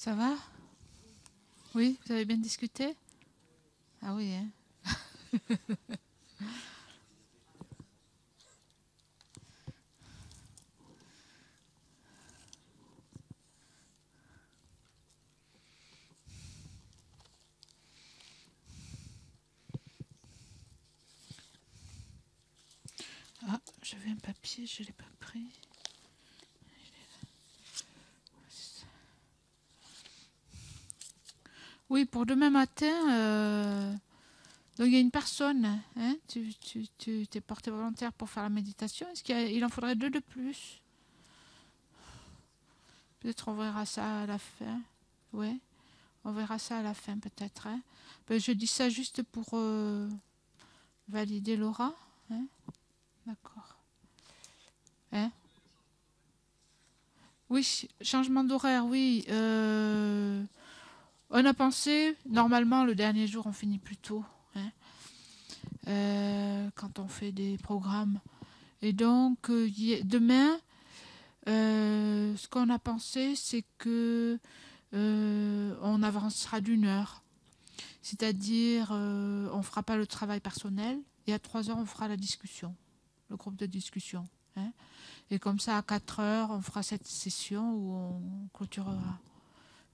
Ça va? Oui, vous avez bien discuté? Ah oui, hein? Ah, j'avais un papier, je ne l'ai pas pris. Oui, pour demain matin, donc il y a une personne, hein, tu t'es porté volontaire pour faire la méditation. Est-ce qu'il en faudrait 2 de plus? Peut-être on verra ça à la fin. Oui, on verra ça à la fin peut-être. Hein. Ben, je dis ça juste pour valider Laura. Hein. D'accord. Hein? Oui, changement d'horaire, oui. On a pensé, normalement, le dernier jour, on finit plus tôt. Hein, quand on fait des programmes. Et donc, demain, ce qu'on a pensé, c'est que on avancera d'1 heure. C'est-à-dire, on ne fera pas le travail personnel. Et à 3 heures, on fera la discussion, le groupe de discussion. Hein. Et comme ça, à 4 heures, on fera cette session où on clôturera.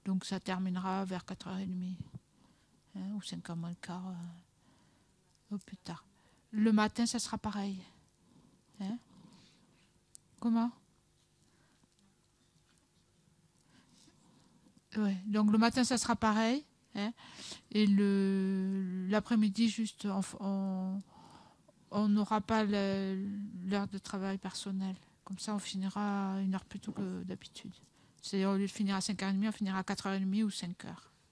Donc ça terminera vers 4h30. Hein, ou 5h moins le quart, au plus tard. Le matin, ça sera pareil. Hein. Comment? Ouais, donc le matin, ça sera pareil. Hein, et l'après-midi, juste, on n'aura pas l'heure de travail personnel. Comme ça, on finira 1 heure plus tôt que d'habitude. C'est-à-dire, au lieu de finir à 5h30, on finira à 4h30 ou 5h.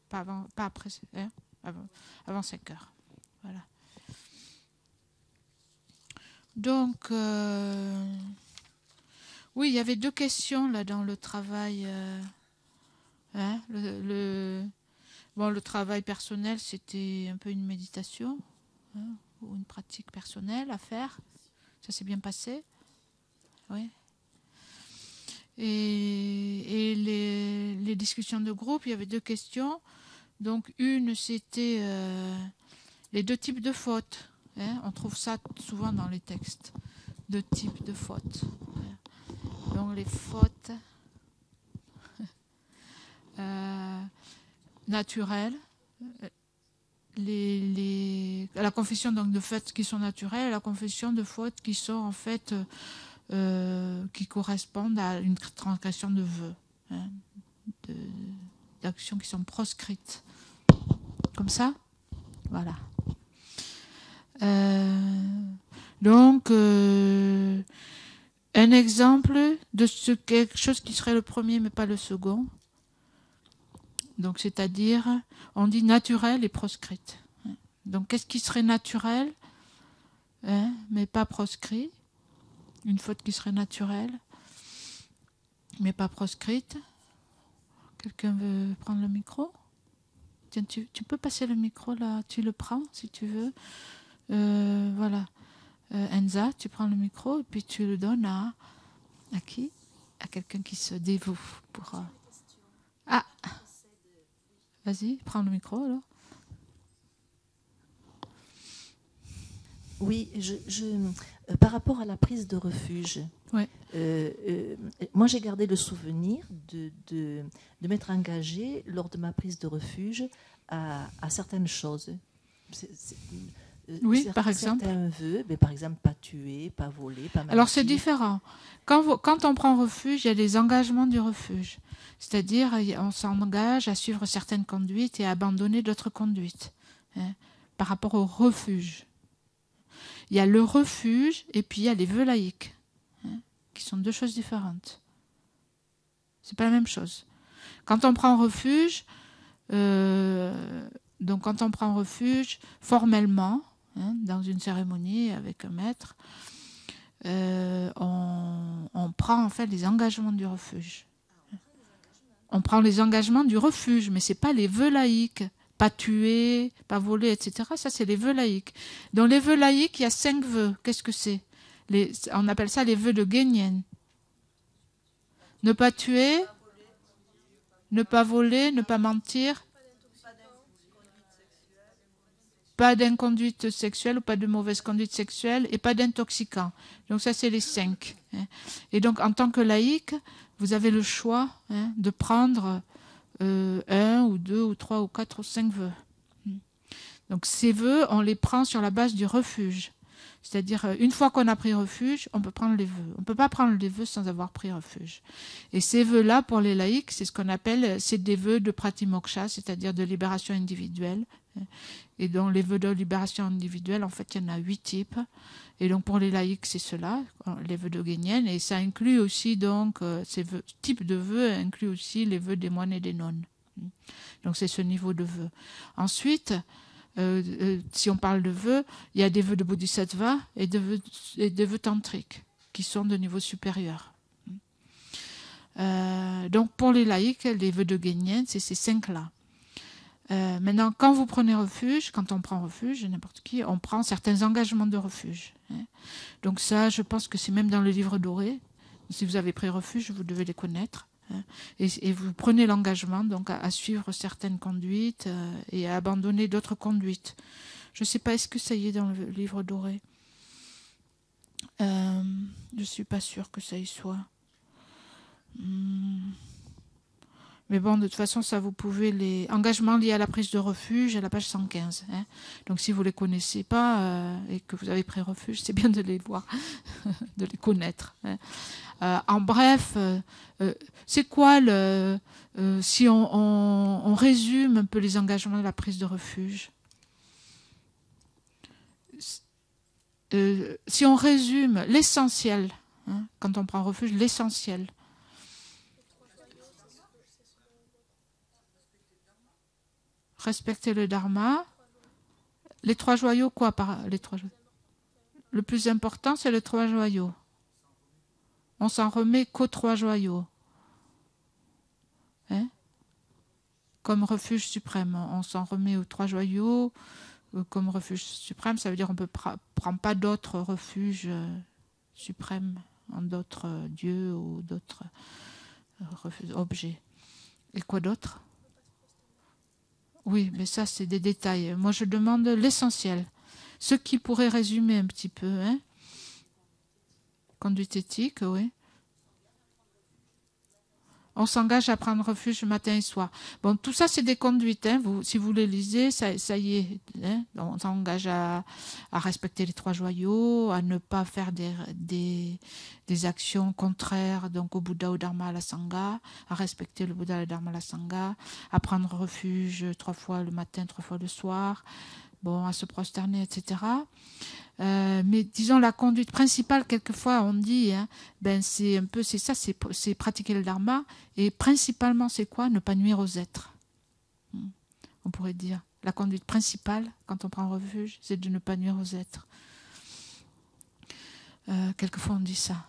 Pas, avant, pas après, hein, avant 5h. Voilà. Donc, oui, il y avait 2 questions là dans le travail. Hein, bon, le travail personnel, c'était un peu une méditation, hein, ou une pratique personnelle à faire. Ça s'est bien passé. Oui. Et les discussions de groupe, il y avait 2 questions. Donc, une, c'était les 2 types de fautes. Hein, on trouve ça souvent dans les textes. 2 types de fautes. Donc, les fautes naturelles, la confession donc de fautes qui sont naturelles, la confession de fautes qui sont en fait qui correspondent à une transgression de vœux, hein, d'actions qui sont proscrites. Comme ça, voilà. Donc, un exemple de quelque chose qui serait le premier mais pas le second. Donc, c'est-à-dire, on dit naturel et proscrite. Donc, qu'est-ce qui serait naturel, hein, mais pas proscrit? Une faute qui serait naturelle, mais pas proscrite. Quelqu'un veut prendre le micro? Tiens, tu peux passer le micro là, tu le prends si tu veux. Voilà. Enza, tu prends le micro et puis tu le donnes à qui? À quelqu'un qui se dévoue pour... Ah, vas-y, prends le micro alors. Oui, par rapport à la prise de refuge, ouais. Moi j'ai gardé le souvenir de m'être engagée lors de ma prise de refuge à certaines choses. Oui, par exemple. Certains vœux, mais par exemple pas tuer, pas voler, pas mentir. Alors c'est différent. Quand on prend refuge, il y a des engagements du refuge. C'est-à-dire, on s'engage à suivre certaines conduites et à abandonner d'autres conduites, hein, par rapport au refuge. Il y a le refuge et puis il y a les vœux laïques, hein, qui sont 2 choses différentes. C'est pas la même chose. Quand on prend refuge, donc quand on prend refuge formellement, hein, dans une cérémonie avec un maître, on prend en fait les engagements du refuge. On prend les engagements du refuge, mais c'est pas les vœux laïques. Pas tuer, pas voler, etc. Ça, c'est les vœux laïques. Dans les vœux laïques, il y a 5 vœux. Qu'est-ce que c'est? On appelle ça les vœux de Guénienne. Ne pas tuer, ne pas voler, ne pas mentir, pas d'inconduite sexuelle ou pas de mauvaise conduite sexuelle et pas d'intoxicant. Donc ça, c'est les 5. Et donc, en tant que laïc, vous avez le choix de prendre 1 ou 2 ou 3 ou 4 ou 5 vœux. Donc ces vœux, on les prend sur la base du refuge. C'est-à-dire, une fois qu'on a pris refuge, on peut prendre les vœux. On ne peut pas prendre les vœux sans avoir pris refuge. Et ces vœux-là, pour les laïcs, c'est ce qu'on appelle, c'est des vœux de pratimoksha, c'est-à-dire de libération individuelle. Et donc, les vœux de libération individuelle, en fait, il y en a 8 types. Et donc, pour les laïcs, c'est cela, les vœux de Guénienne. Et ça inclut aussi, donc, ces types de vœux incluent aussi les vœux des moines et des nonnes. Donc, c'est ce niveau de vœux. Ensuite, si on parle de vœux, il y a des vœux de bodhisattva et des vœux tantriques qui sont de niveau supérieur. Donc pour les laïcs, les vœux de Guénienne, c'est ces 5-là. Maintenant, quand vous prenez refuge, quand on prend refuge, n'importe qui, on prend certains engagements de refuge. Donc ça, je pense que c'est même dans le livre doré. Si vous avez pris refuge, vous devez les connaître. Et vous prenez l'engagement donc à suivre certaines conduites et à abandonner d'autres conduites. Je ne sais pas, est-ce que ça y est dans le livre doré? Je ne suis pas sûre que ça y soit. Mais bon, de toute façon, ça vous pouvez les engagements liés à la prise de refuge à la page 115. Donc si vous ne les connaissez pas et que vous avez pris refuge, c'est bien de les voir, de les connaître. En bref, c'est quoi si on résume un peu les engagements de la prise de refuge? Si on résume l'essentiel, quand on prend refuge, l'essentiel. Respecter le dharma. Les 3 joyaux, quoi par les 3 joyaux? Le plus important, c'est les 3 joyaux. On s'en remet qu'aux 3 joyaux. Comme refuge suprême. On s'en remet aux 3 joyaux comme refuge suprême. Ça veut dire qu'on ne prend pas d'autres refuges suprêmes en d'autres dieux ou d'autres objets. Et quoi d'autre? Oui, mais ça, c'est des détails. Moi, je demande l'essentiel. Ce qui pourrait résumer un petit peu. Conduite éthique, oui. On s'engage à prendre refuge matin et soir. Bon, tout ça, c'est des conduites. Si vous les lisez, ça y est. On s'engage à respecter les 3 joyaux, à ne pas faire des actions contraires donc au Bouddha, au Dharma, à la Sangha, à respecter le Bouddha, le Dharma, la Sangha, à prendre refuge 3 fois le matin, 3 fois le soir, à se prosterner, etc. Mais disons la conduite principale, quelquefois on dit, c'est pratiquer le dharma, et principalement c'est quoi? Ne pas nuire aux êtres. On pourrait dire la conduite principale quand on prend refuge, c'est de ne pas nuire aux êtres. Quelquefois on dit ça.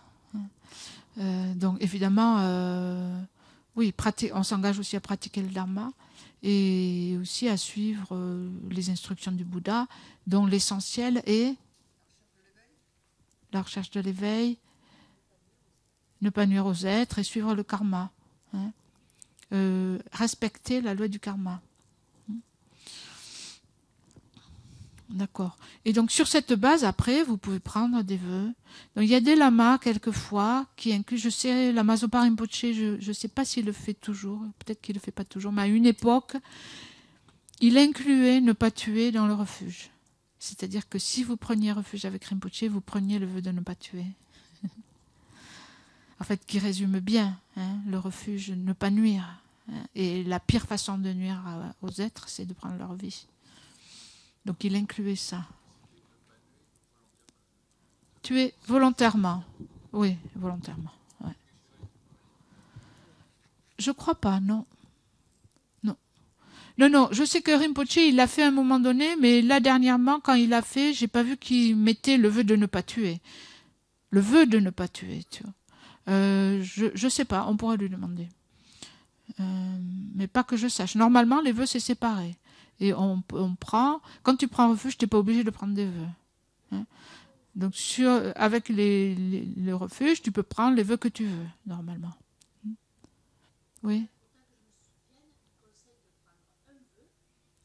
Donc évidemment, oui, on s'engage aussi à pratiquer le dharma et aussi à suivre les instructions du Bouddha, dont l'essentiel est la recherche de l'éveil, ne pas nuire aux êtres et suivre le karma. Respecter la loi du karma. D'accord. Et donc sur cette base, après, vous pouvez prendre des vœux. Donc il y a des lamas, quelquefois, qui incluent, je sais, lama Zopa Rinpoche, je ne sais pas s'il le fait toujours, peut-être qu'il ne le fait pas toujours, mais à une époque, il incluait ne pas tuer dans le refuge. C'est-à-dire que si vous preniez refuge avec Rinpoche, vous preniez le vœu de ne pas tuer. En fait, qui résume bien le refuge, ne pas nuire. Et la pire façon de nuire aux êtres, c'est de prendre leur vie. Donc il incluait ça. Tuer volontairement. Oui, volontairement. Ouais. Je crois pas, non. Non, je sais que Rinpoche, il l'a fait à un moment donné, mais là, dernièrement, quand il l'a fait, j'ai pas vu qu'il mettait le vœu de ne pas tuer. Le vœu de ne pas tuer, tu vois. Je sais pas, on pourrait lui demander. Mais pas que je sache. Normalement, les vœux, c'est séparé. Et on prend... Quand tu prends refuge, tu n'es pas obligé de prendre des vœux. Donc, avec le refuge, tu peux prendre les vœux que tu veux, normalement. Oui.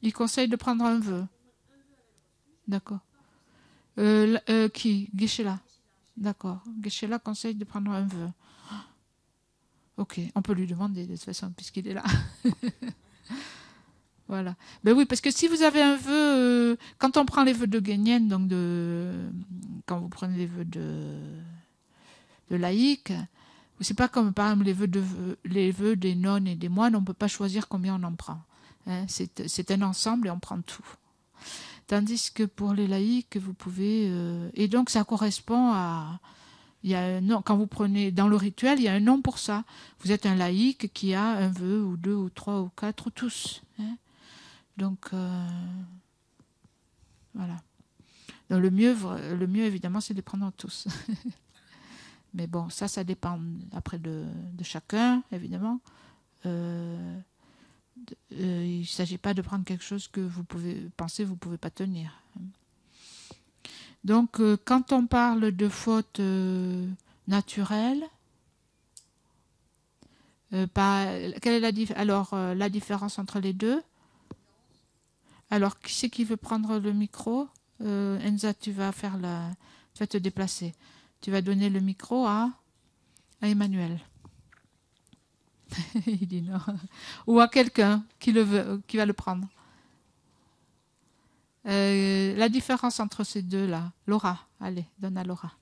Il conseille de prendre un vœu. D'accord. Qui? Geshe-la. D'accord. Geshe-la conseille de prendre un vœu. Ok, on peut lui demander de toute façon, puisqu'il est là. Voilà. Ben oui, parce que si vous avez un vœu, quand on prend les vœux de Guénienne, donc quand vous prenez les vœux de laïcs, c'est pas comme par exemple les vœux des nonnes et des moines, on ne peut pas choisir combien on en prend. Hein, c'est un ensemble et on prend tout. Tandis que pour les laïcs, vous pouvez... et donc ça correspond à... Il y a un nom, quand vous prenez dans le rituel, il y a un nom pour ça. Vous êtes un laïc qui a un vœu ou deux ou trois ou quatre ou tous. Hein. Donc voilà. Donc le mieux évidemment, c'est de les prendre tous. Mais bon, ça dépend après de chacun, évidemment. Il ne s'agit pas de prendre quelque chose que vous pouvez pouvez pas tenir. Donc, quand on parle de faute naturelle, quelle est la différence entre les deux? Alors, qui c'est qui veut prendre le micro? Enza, tu vas te déplacer. Tu vas donner le micro à Emmanuel. Il dit non. Ou à quelqu'un qui va le prendre. La différence entre ces deux-là. Laura, allez, donne à Laura.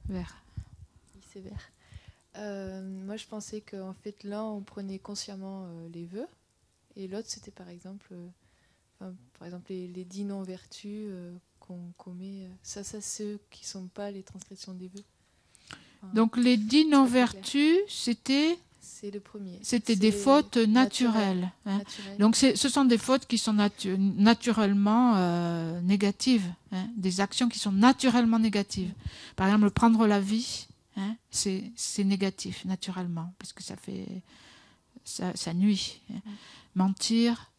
Vert. Oui, c'est vert. Moi, je pensais qu'en fait, l'un, on prenait consciemment les vœux, et l'autre, c'était par exemple les 10 non-vertus qu'on commet. Ça, ceux qui ne sont pas les transgressions des vœux. Donc, les 10 non-vertus, c'était... C'est le premier. C'était des fautes naturelles. Hein. Donc, ce sont des fautes qui sont naturellement négatives. Hein. Des actions qui sont naturellement négatives. Par exemple, prendre la vie, hein, c'est négatif, naturellement, parce que ça nuit. Hein. Mentir,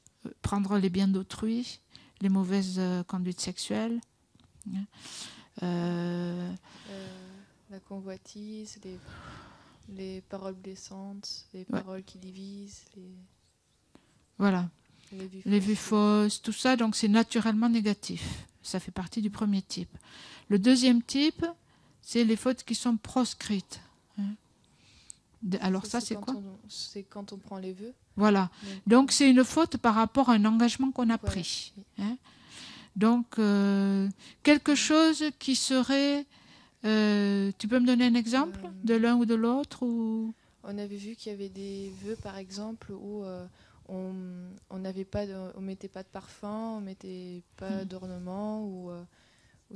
prendre les biens d'autrui, les mauvaises conduites sexuelles. Hein. La convoitise, les paroles blessantes, les paroles qui divisent, voilà. Les vues fausses, tout ça, donc c'est naturellement négatif. Ça fait partie du premier type. Le deuxième type, c'est les fautes qui sont proscrites. Hein. Alors ça, c'est quoi? C'est quand on prend les vœux. Voilà. Donc c'est une faute par rapport à un engagement qu'on a pris. Hein. Donc quelque chose qui serait... tu peux me donner un exemple de l'un ou de l'autre ou... On avait vu qu'il y avait des vœux, par exemple, où on mettait pas de parfum, on mettait pas d'ornement, ou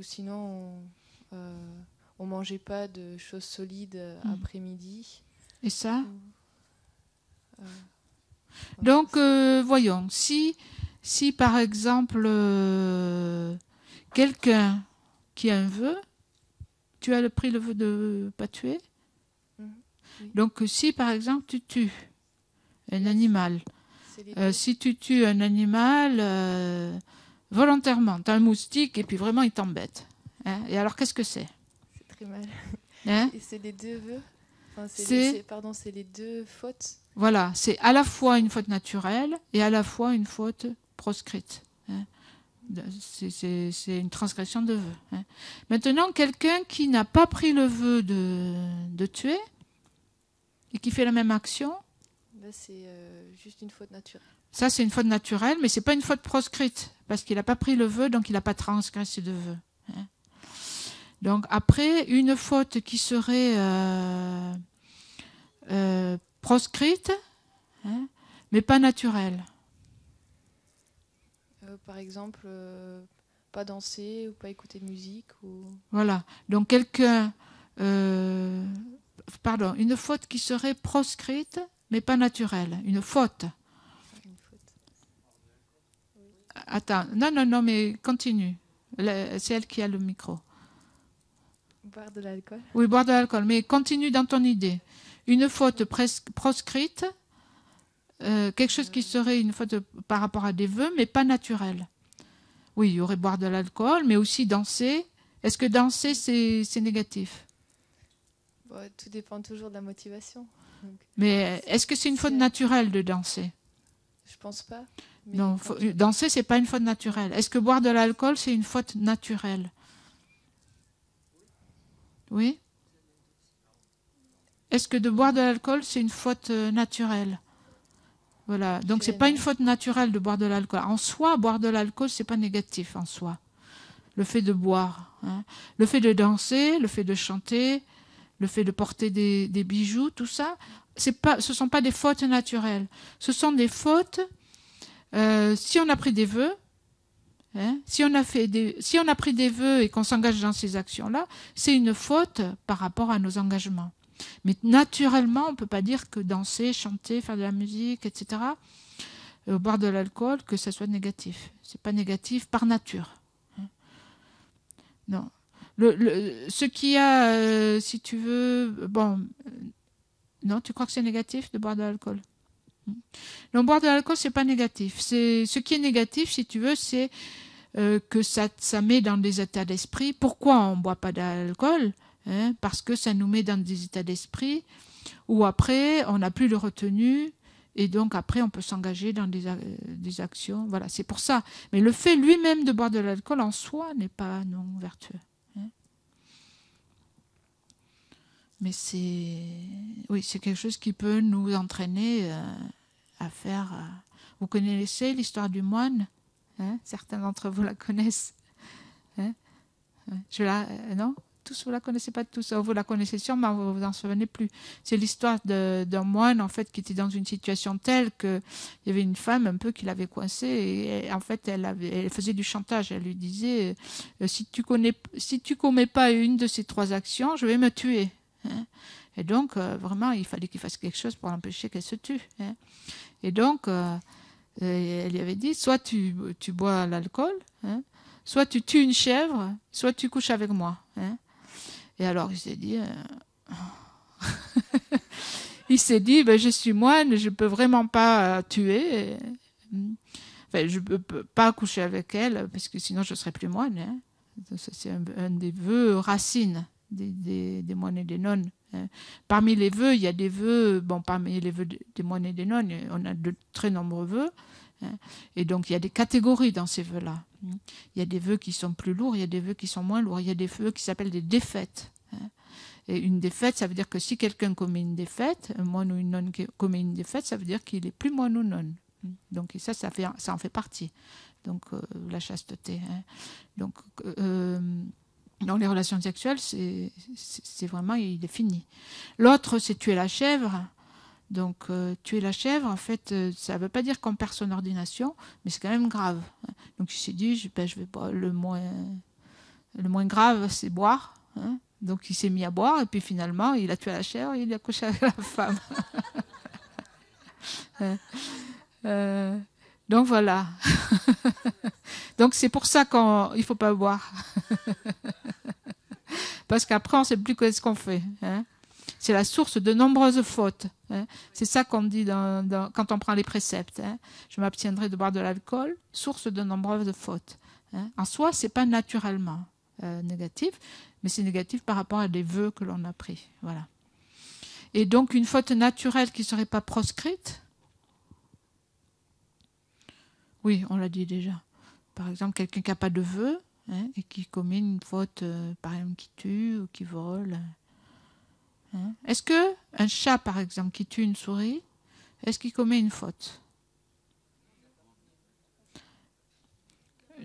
sinon on mangeait pas de choses solides après-midi. Et ça donc voyons, si par exemple quelqu'un qui a un vœu, tu as pris le vœu de ne pas tuer. Oui. Donc, si par exemple tu tues un animal, si tu tues un animal volontairement, tu as un moustique et puis vraiment il t'embête. Hein, et alors, qu'est-ce que c'est? C'est très mal. Hein? Et c'est les deux vœux c'est les deux fautes. Voilà, c'est à la fois une faute naturelle et à la fois une faute proscrite. Hein. C'est une transgression de vœu. Hein. Maintenant, quelqu'un qui n'a pas pris le vœu de tuer et qui fait la même action, là, c'est juste une faute naturelle. Ça, c'est une faute naturelle, mais c'est pas une faute proscrite parce qu'il n'a pas pris le vœu, donc il n'a pas transgressé de vœu. Hein. Donc après, une faute qui serait proscrite, hein, mais pas naturelle. Par exemple, pas danser ou pas écouter de musique. Voilà. Donc quelqu'un... une faute qui serait proscrite, mais pas naturelle. Une faute. Attends, non, mais continue. C'est elle qui a le micro. Boire de l'alcool. Oui, boire de l'alcool, mais continue dans ton idée. Une faute proscrite, quelque chose qui serait une faute par rapport à des vœux, mais pas naturelle. Oui, il y aurait boire de l'alcool, mais aussi danser. Est-ce que danser, c'est négatif? Bon, tout dépend toujours de la motivation. Donc, Mais est-ce que c'est une faute naturelle de danser? je pense pas. Mais Non, danser, c'est pas une faute naturelle. Est-ce que boire de l'alcool, c'est une faute naturelle? Oui? Est-ce que de boire de l'alcool, c'est une faute naturelle? Voilà. Donc, c'est pas une faute naturelle de boire de l'alcool. En soi, boire de l'alcool, c'est pas négatif en soi. Le fait de boire, hein. Le fait de danser, le fait de chanter, le fait de porter des bijoux, tout ça, ce sont pas des fautes naturelles. Ce sont des fautes, si on a pris des vœux, hein, si on a pris des vœux et qu'on s'engage dans ces actions-là, c'est une faute par rapport à nos engagements. Mais naturellement, on ne peut pas dire que danser, chanter, faire de la musique, etc., boire de l'alcool, que ça soit négatif. C'est pas négatif par nature. Non. Ce qui a, si tu veux, bon, non, tu crois que c'est négatif de boire de l'alcool? Non, boire de l'alcool, c'est pas négatif. Ce qui est négatif, si tu veux, c'est que ça met dans des états d'esprit. Pourquoi on ne boit pas d'alcool? Hein, parce que ça nous met dans des états d'esprit où après, on n'a plus de retenue et donc après, on peut s'engager dans des actions. Voilà, c'est pour ça. Mais le fait lui-même de boire de l'alcool en soi n'est pas non vertueux. Hein. Mais oui, c'est quelque chose qui peut nous entraîner à faire. Vous connaissez l'histoire du moine? Hein, certains d'entre vous la connaissent. Hein, non? Tous, vous la connaissez pas tous. Vous la connaissez sûrement, vous vous en souvenez plus. C'est l'histoire d'un moine en fait qui était dans une situation telle que il y avait une femme un peu qui l'avait coincé et en fait elle faisait du chantage. Elle lui disait si tu commets pas une de ces 3 actions, je vais me tuer. Hein. Et donc vraiment il fallait qu'il fasse quelque chose pour empêcher qu'elle se tue. Hein. Et donc elle lui avait dit soit tu bois l'alcool, hein, soit tu tues une chèvre, soit tu couches avec moi. Hein. Et alors il s'est dit, ben, je suis moine, je peux vraiment pas tuer. Enfin, je peux pas coucher avec elle parce que sinon je serais plus moine. Hein. C'est un des vœux racines des moines et des nonnes. Hein. Parmi les vœux, il y a des vœux, bon, parmi les vœux des moines et des nonnes, on a de très nombreux vœux. Hein. Et donc il y a des catégories dans ces vœux-là. Il y a des vœux qui sont plus lourds, il y a des vœux qui sont moins lourds, il y a des vœux qui s'appellent des défaites. Hein. Et une défaite, ça veut dire que si quelqu'un commet une défaite, un moine ou une nonne qui commet une défaite, ça veut dire qu'il est plus moine ou nonne. Donc ça en fait partie. Donc la chasteté. Hein. Donc dans les relations sexuelles, c'est vraiment, il est fini. L'autre, c'est tuer la chèvre. Donc, tuer la chèvre, en fait, ça ne veut pas dire qu'on perd son ordination, mais c'est quand même grave. Hein. Donc, il s'est dit, je vais boire, le moins grave, c'est boire. Hein. Donc, il s'est mis à boire, et puis finalement, il a tué la chèvre et il a couché avec la femme. Donc, voilà. Donc, c'est pour ça qu'il ne faut pas boire. Parce qu'après, on ne sait plus ce qu'on fait. Hein. C'est la source de nombreuses fautes. Hein. C'est ça qu'on dit quand on prend les préceptes. Hein. Je m'abstiendrai de boire de l'alcool, source de nombreuses fautes. Hein. En soi, ce n'est pas naturellement négatif, mais c'est négatif par rapport à des vœux que l'on a pris. Voilà. Et donc, une faute naturelle qui ne serait pas proscrite, oui, on l'a dit déjà. Par exemple, quelqu'un qui n'a pas de vœux hein, et qui commet une faute, par exemple, qui tue ou qui vole. Hein. Est-ce qu'un chat, par exemple, qui tue une souris, est-ce qu'il commet une faute?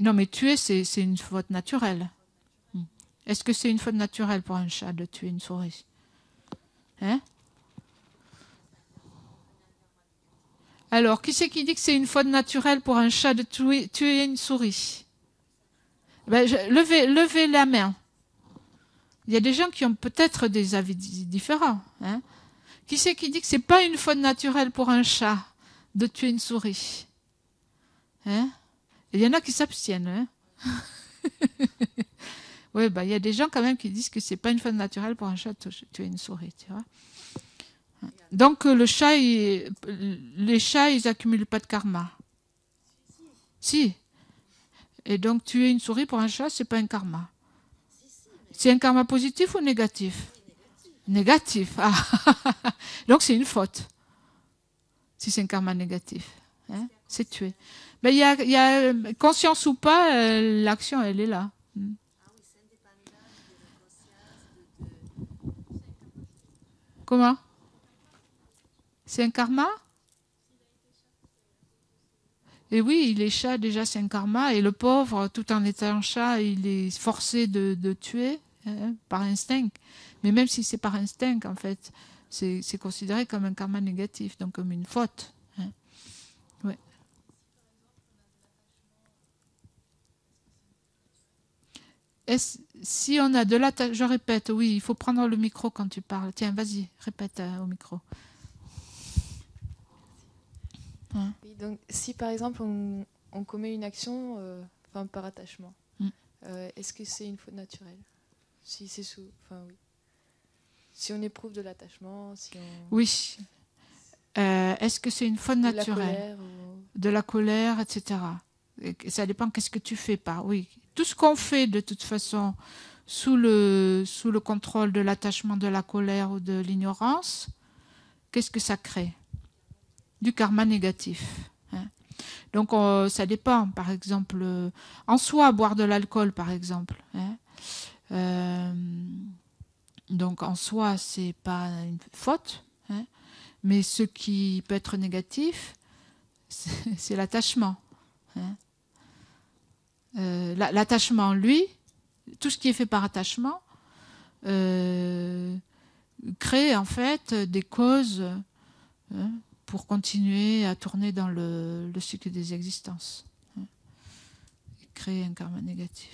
Non, mais tuer, c'est une faute naturelle. Est-ce que c'est une faute naturelle pour un chat de tuer une souris? Hein? Alors, qui c'est qui dit que c'est une faute naturelle pour un chat de tuer une souris? Ben, levez la main. Il y a des gens qui ont peut-être des avis différents. Hein. Qui c'est qui dit que c'est pas une faute naturelle pour un chat de tuer une souris? Hein? Il y en a qui s'abstiennent. Hein. Oui, ben, il y a des gens quand même qui disent que c'est pas une faute naturelle pour un chat de tuer une souris. Tu vois. Donc les chats, ils accumulent pas de karma. Si. Et donc tuer une souris pour un chat, c'est pas un karma. C'est un karma positif ou négatif? Négatif. Ah. Donc c'est une faute. Si c'est un karma négatif. Hein, c'est tuer. Mais il y a conscience ou pas, l'action, elle est là. Comment? C'est un karma? Et oui, il est chat, déjà c'est un karma. Et le pauvre, tout en étant chat, il est forcé de tuer par instinct. Mais même si c'est par instinct, en fait, c'est considéré comme un karma négatif, donc comme une faute. Hein. Ouais. Si on a de l'attachement, je répète, oui, il faut prendre le micro quand tu parles. Tiens, vas-y, répète au micro. Hein? Oui, donc, si par exemple on commet une action par attachement, est-ce que c'est une faute naturelle? Si c'est oui. Si on éprouve de l'attachement, si on... Oui. Est-ce que c'est une faute naturelle? De la colère, etc. Et ça dépend qu'est-ce que tu fais par. Oui. Tout ce qu'on fait de toute façon sous le contrôle de l'attachement, de la colère ou de l'ignorance, qu'est-ce que ça crée? Du karma négatif. Hein. Donc ça dépend. Par exemple, en soi, boire de l'alcool, par exemple. Hein. Donc en soi, c'est pas une faute. Hein. Mais ce qui peut être négatif, c'est l'attachement. Hein. L'attachement, lui, tout ce qui est fait par attachement, crée en fait des causes pour continuer à tourner dans le cycle des existences. Et créer un karma négatif.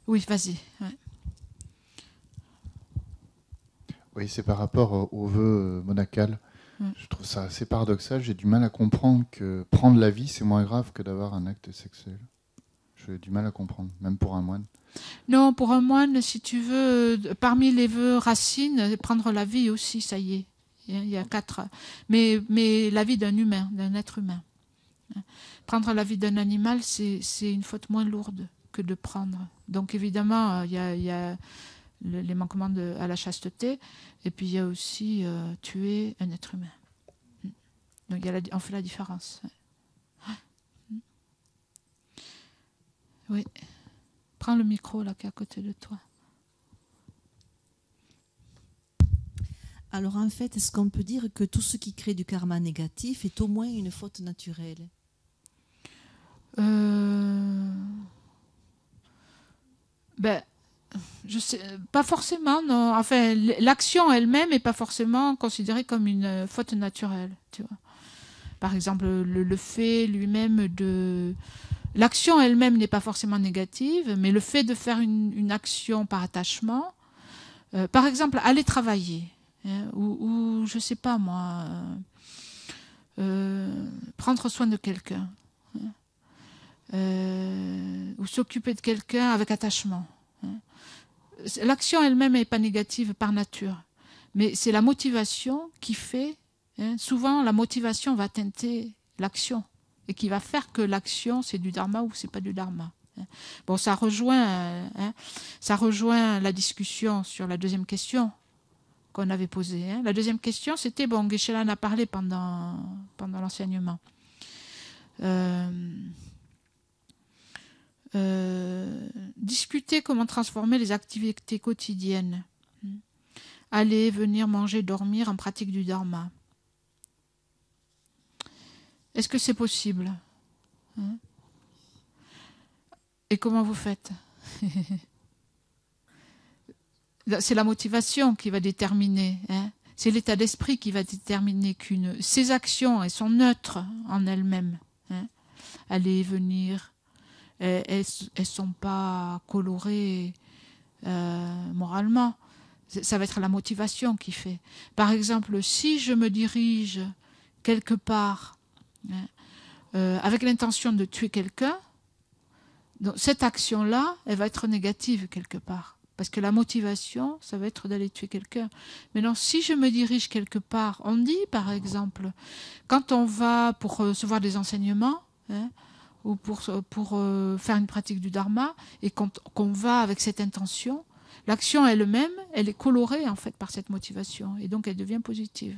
Oui, vas-y. Ouais. Oui, c'est par rapport au vœu monacal. Je trouve ça assez paradoxal. J'ai du mal à comprendre que prendre la vie, c'est moins grave que d'avoir un acte sexuel. J'ai du mal à comprendre, même pour un moine. Non, pour un moine, si tu veux, parmi les vœux racines, prendre la vie aussi, ça y est. Il y a 4. Mais la vie d'un humain, d'un être humain. Prendre la vie d'un animal, c'est une faute moins lourde que de prendre. Donc évidemment, il y a les manquements à la chasteté, et puis il y a aussi tuer un être humain. Donc on fait la différence. Oui. Prends le micro là qui est à côté de toi. Alors en fait, est-ce qu'on peut dire que tout ce qui crée du karma négatif est au moins une faute naturelle? Je sais, pas forcément, non. Enfin, l'action elle-même n'est pas forcément considérée comme une faute naturelle. Tu vois. Par exemple, le fait lui-même de... L'action elle-même n'est pas forcément négative, mais le fait de faire une action par attachement, par exemple, aller travailler, hein, ou je sais pas moi, prendre soin de quelqu'un, hein, ou s'occuper de quelqu'un avec attachement. Hein. L'action elle-même n'est pas négative par nature, mais c'est la motivation qui fait, hein, souvent la motivation va teinter l'action, et qui va faire que l'action c'est du dharma ou c'est pas du dharma. Bon, ça rejoint la discussion sur la deuxième question qu'on avait posée. Hein. La deuxième question, c'était, bon, Geshe-la en a parlé pendant l'enseignement. Discuter comment transformer les activités quotidiennes. Aller, venir, manger, dormir en pratique du dharma. Est-ce que c'est possible? Hein? Et comment vous faites? C'est la motivation qui va déterminer. Hein? C'est l'état d'esprit qui va déterminer ces actions, elles sont neutres en elles-mêmes. Hein? Aller, venir, elles ne sont pas colorées moralement. Ça va être la motivation qui fait. Par exemple, si je me dirige quelque part, hein, avec l'intention de tuer quelqu'un, donc cette action-là, elle va être négative quelque part. Parce que la motivation, ça va être d'aller tuer quelqu'un. Maintenant, si je me dirige quelque part, on dit par exemple, quand on va pour recevoir des enseignements, hein, ou pour faire une pratique du dharma, et qu'on va avec cette intention, l'action elle-même, elle est colorée en fait par cette motivation et donc elle devient positive.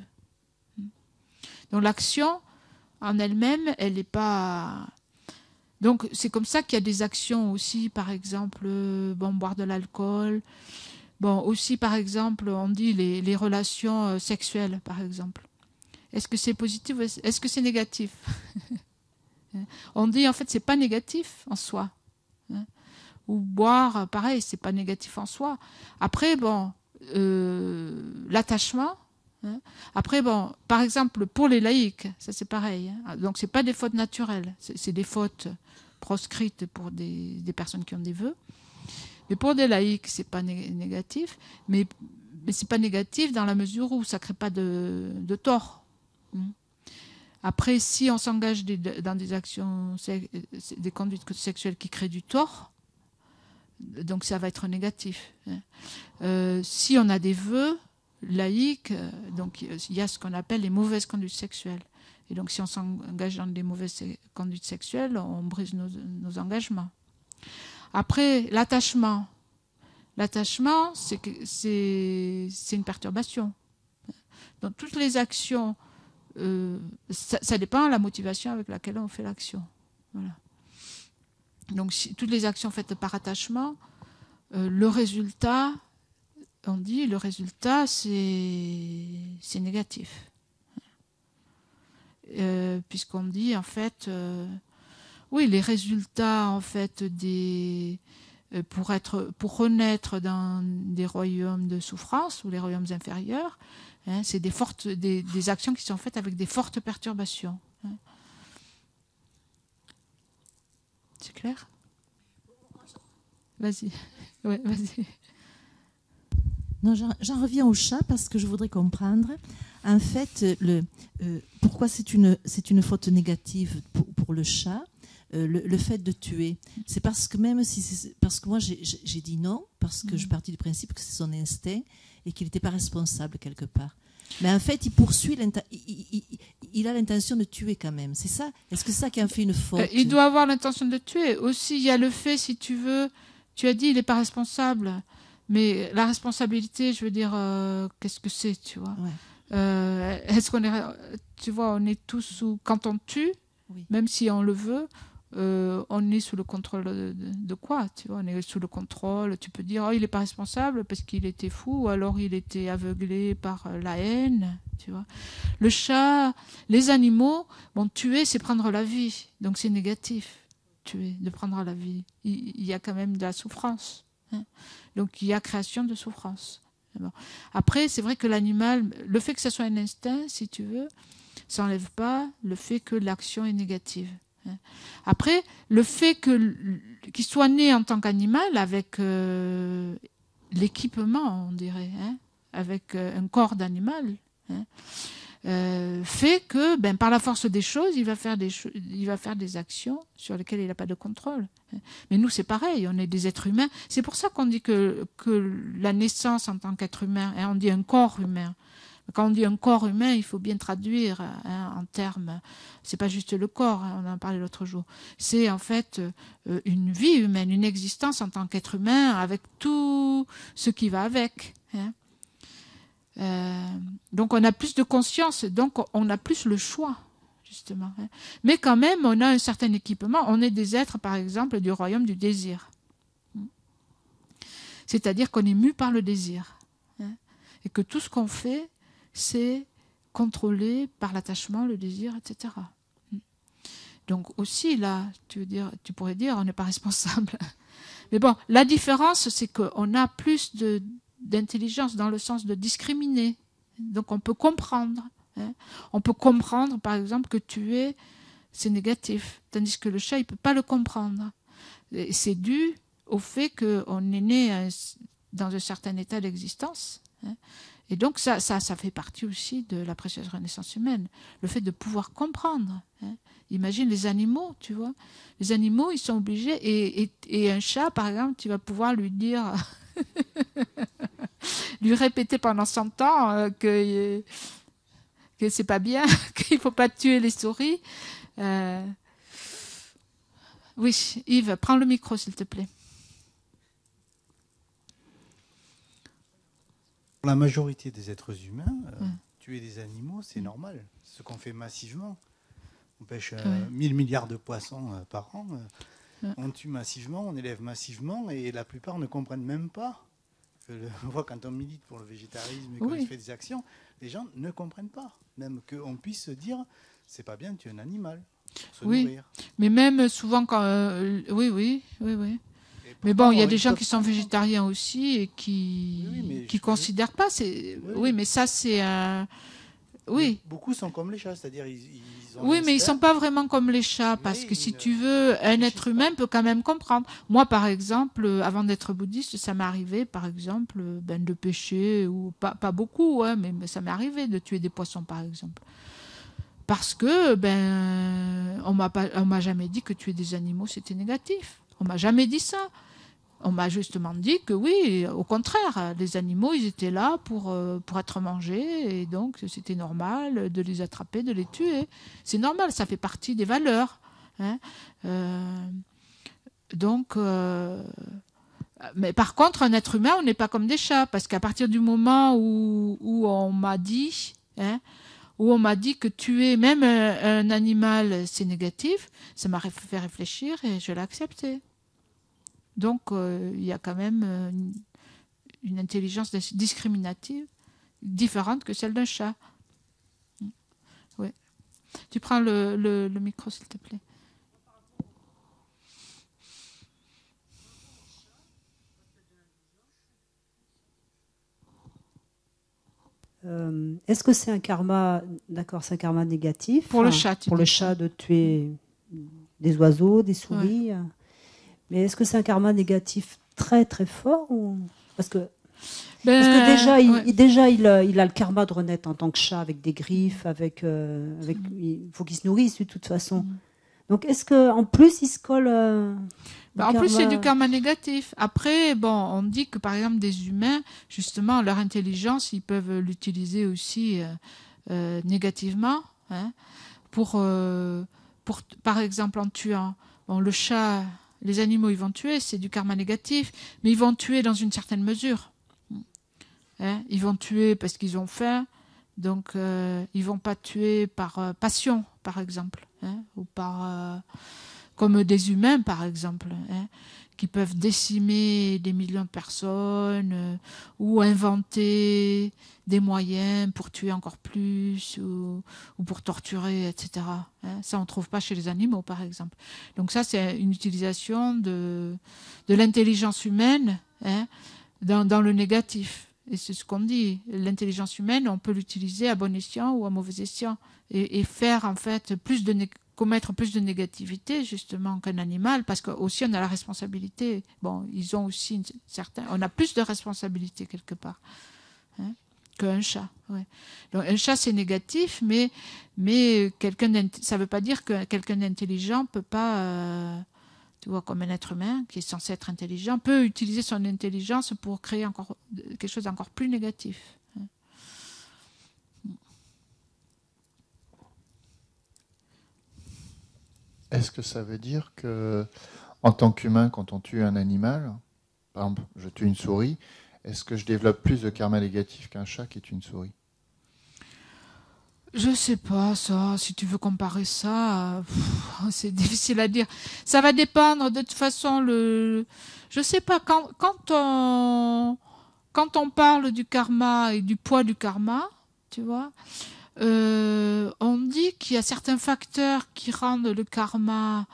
Donc l'action en elle-même, elle n'est pas... Donc c'est comme ça qu'il y a des actions aussi, par exemple, boire de l'alcool. Aussi par exemple, on dit les relations sexuelles, par exemple. Est-ce que c'est positif ou est-ce que c'est négatif? On dit en fait c'est pas négatif en soi. Ou boire, pareil, c'est pas négatif en soi. Après, l'attachement. Après, par exemple, pour les laïcs, ça c'est pareil. Donc c'est pas des fautes naturelles, c'est des fautes proscrites pour des personnes qui ont des vœux. Mais pour des laïcs, c'est pas négatif, mais c'est pas négatif dans la mesure où ça crée pas de tort. Après, si on s'engage dans des actions, des conduites sexuelles qui créent du tort, donc ça va être négatif. Si on a des vœux laïques, donc il y a ce qu'on appelle les mauvaises conduites sexuelles. Et donc si on s'engage dans des mauvaises conduites sexuelles, on brise nos engagements. Après, l'attachement. L'attachement, c'est une perturbation. Donc toutes les actions, ça dépend de la motivation avec laquelle on fait l'action. Voilà. Donc toutes les actions faites par attachement, le résultat, on dit, le résultat c'est négatif. Puisqu'on dit en fait, oui, les résultats en fait pour renaître dans des royaumes de souffrance ou les royaumes inférieurs, c'est des actions qui sont faites avec des fortes perturbations. C'est clair? Vas-y. Ouais, vas-y. Non, j'en reviens au chat parce que je voudrais comprendre. En fait, pourquoi c'est une faute négative pour le chat, le fait de tuer. C'est parce que même si parce que moi j'ai dit non parce que je partis du principe que c'est son instinct et qu'il n'était pas responsable quelque part. Mais en fait, il poursuit, il a l'intention de tuer quand même. C'est ça? Est-ce que c'est ça qui en fait une faute? Il doit avoir l'intention de tuer. Aussi, il y a le fait, si tu veux, tu as dit il n'est pas responsable. Mais la responsabilité, je veux dire, qu'est-ce que c'est, tu vois? Ouais. Est-ce qu'on est, tu vois, on est tous sous... Quand on tue, oui, même si on le veut, on est sous le contrôle de quoi, tu vois? On est sous le contrôle. Tu peux dire, oh, il n'est pas responsable parce qu'il était fou, ou alors il était aveuglé par la haine, tu vois? Le chat, les animaux, tuer, c'est prendre la vie. Donc c'est négatif, tuer, de prendre la vie. Il y a quand même de la souffrance. Donc il y a création de souffrance. Bon. Après, c'est vrai que l'animal, le fait que ce soit un instinct, si tu veux, ça n'enlève pas le fait que l'action est négative. Après, le fait qu'il soit né en tant qu'animal avec l'équipement, on dirait, avec un corps d'animal, fait que, par la force des choses, il va faire des actions sur lesquelles il n'a pas de contrôle. Mais nous, c'est pareil, on est des êtres humains. C'est pour ça qu'on dit que la naissance en tant qu'être humain, on dit un corps humain. Quand on dit un corps humain, il faut bien traduire en termes. C'est pas juste le corps, on en parlait l'autre jour. C'est en fait une vie humaine, une existence en tant qu'être humain avec tout ce qui va avec. Donc on a plus de conscience, donc on a plus le choix, justement. Mais quand même, on a un certain équipement. On est des êtres, par exemple, du royaume du désir. C'est-à-dire qu'on est mu par le désir. Et que tout ce qu'on fait, c'est contrôlé par l'attachement, le désir, etc. Donc aussi, là, tu pourrais dire, on n'est pas responsable. Mais bon, la différence, c'est qu'on a plus d'intelligence dans le sens de discriminer. Donc on peut comprendre. On peut comprendre, par exemple, que tuer, c'est négatif. Tandis que le chat, il ne peut pas le comprendre. Et c'est dû au fait qu'on est né dans un certain état d'existence. Et donc ça fait partie aussi de la précieuse renaissance humaine. Le fait de pouvoir comprendre. Imagine les animaux, tu vois. Les animaux, ils sont obligés. Et un chat, par exemple, tu vas pouvoir lui dire... lui répéter pendant 100 ans que c'est pas bien, qu'il faut pas tuer les souris. Oui, Yves, prends le micro, s'il te plaît. pour la majorité des êtres humains, tuer des animaux, c'est normal. Ce qu'on fait massivement. On pêche 1000 milliards de poissons par an. On tue massivement, on élève massivement, et la plupart ne comprennent même pas. On voit quand on milite pour le végétarisme et qu'on fait des actions, les gens ne comprennent pas. Même qu'on puisse se dire, c'est pas bien de tuer un animal pour se nourrir. Mais même souvent quand... oui. Mais bon, il y a des gens qui sont végétariens aussi et qui considèrent pas. Mais ça, c'est... Oui. Beaucoup sont comme les chats, c'est-à-dire ils oui, mais ils sont pas vraiment comme les chats, parce que si tu veux, un être humain peut quand même comprendre. Moi, par exemple, avant d'être bouddhiste, ça m'est arrivé, par exemple, de pêcher, ou pas beaucoup, mais ça m'est arrivé de tuer des poissons, par exemple. Parce que, on m'a jamais dit que tuer des animaux, c'était négatif. On m'a jamais dit ça. On m'a justement dit que oui, au contraire, les animaux, ils étaient là pour être mangés, et donc c'était normal de les attraper, de les tuer. C'est normal, ça fait partie des valeurs. Mais par contre, un être humain, on n'est pas comme des chats, parce qu'à partir du moment où on m'a dit, que tuer même un animal, c'est négatif, ça m'a fait réfléchir et je l'ai accepté. Donc, il y a quand même une intelligence discriminative différente que celle d'un chat. Oui. Tu prends le micro, s'il te plaît. Est-ce que c'est un karma, d'accord, c'est un karma négatif pour le chat, pour le chat de tuer des oiseaux, des souris. Mais est-ce que c'est un karma négatif très très fort parce que déjà, il a le karma de renaître en tant que chat avec des griffes, il faut qu'il se nourrisse de toute façon. Donc est-ce qu'en plus il se colle en plus c'est du karma négatif. Après, on dit que par exemple des humains, justement, leur intelligence, ils peuvent l'utiliser aussi négativement, pour par exemple en tuant. Le chat, les animaux, ils vont tuer, c'est du karma négatif, mais ils vont tuer dans une certaine mesure. Ils vont tuer parce qu'ils ont faim, donc ils vont pas tuer par passion, par exemple, ou par comme des humains, par exemple, qui peuvent décimer des millions de personnes ou inventer des moyens pour tuer encore plus ou pour torturer, etc. Ça, on ne trouve pas chez les animaux, par exemple. Donc ça, c'est une utilisation de l'intelligence humaine dans le négatif. Et c'est ce qu'on dit. L'intelligence humaine, on peut l'utiliser à bon escient ou à mauvais escient et faire en fait commettre plus de négativité justement qu'un animal, parce qu'aussi on a la responsabilité. Ils ont aussi on a plus de responsabilité quelque part qu'un chat. Ouais. Donc un chat c'est négatif, mais ça veut pas dire que quelqu'un d'intelligent peut pas, tu vois, comme un être humain qui est censé être intelligent, peut utiliser son intelligence pour créer encore quelque chose d'encore plus négatif. Est-ce que ça veut dire que, en tant qu'humain, quand on tue un animal, par exemple, je tue une souris, est-ce que je développe plus de karma négatif qu'un chat qui tue une souris ? Je sais pas ça. Si tu veux comparer ça, c'est difficile à dire. Ça va dépendre. De toute façon, je sais pas quand on parle du karma et du poids du karma, tu vois. On dit qu'il y a certains facteurs qui rendent le karma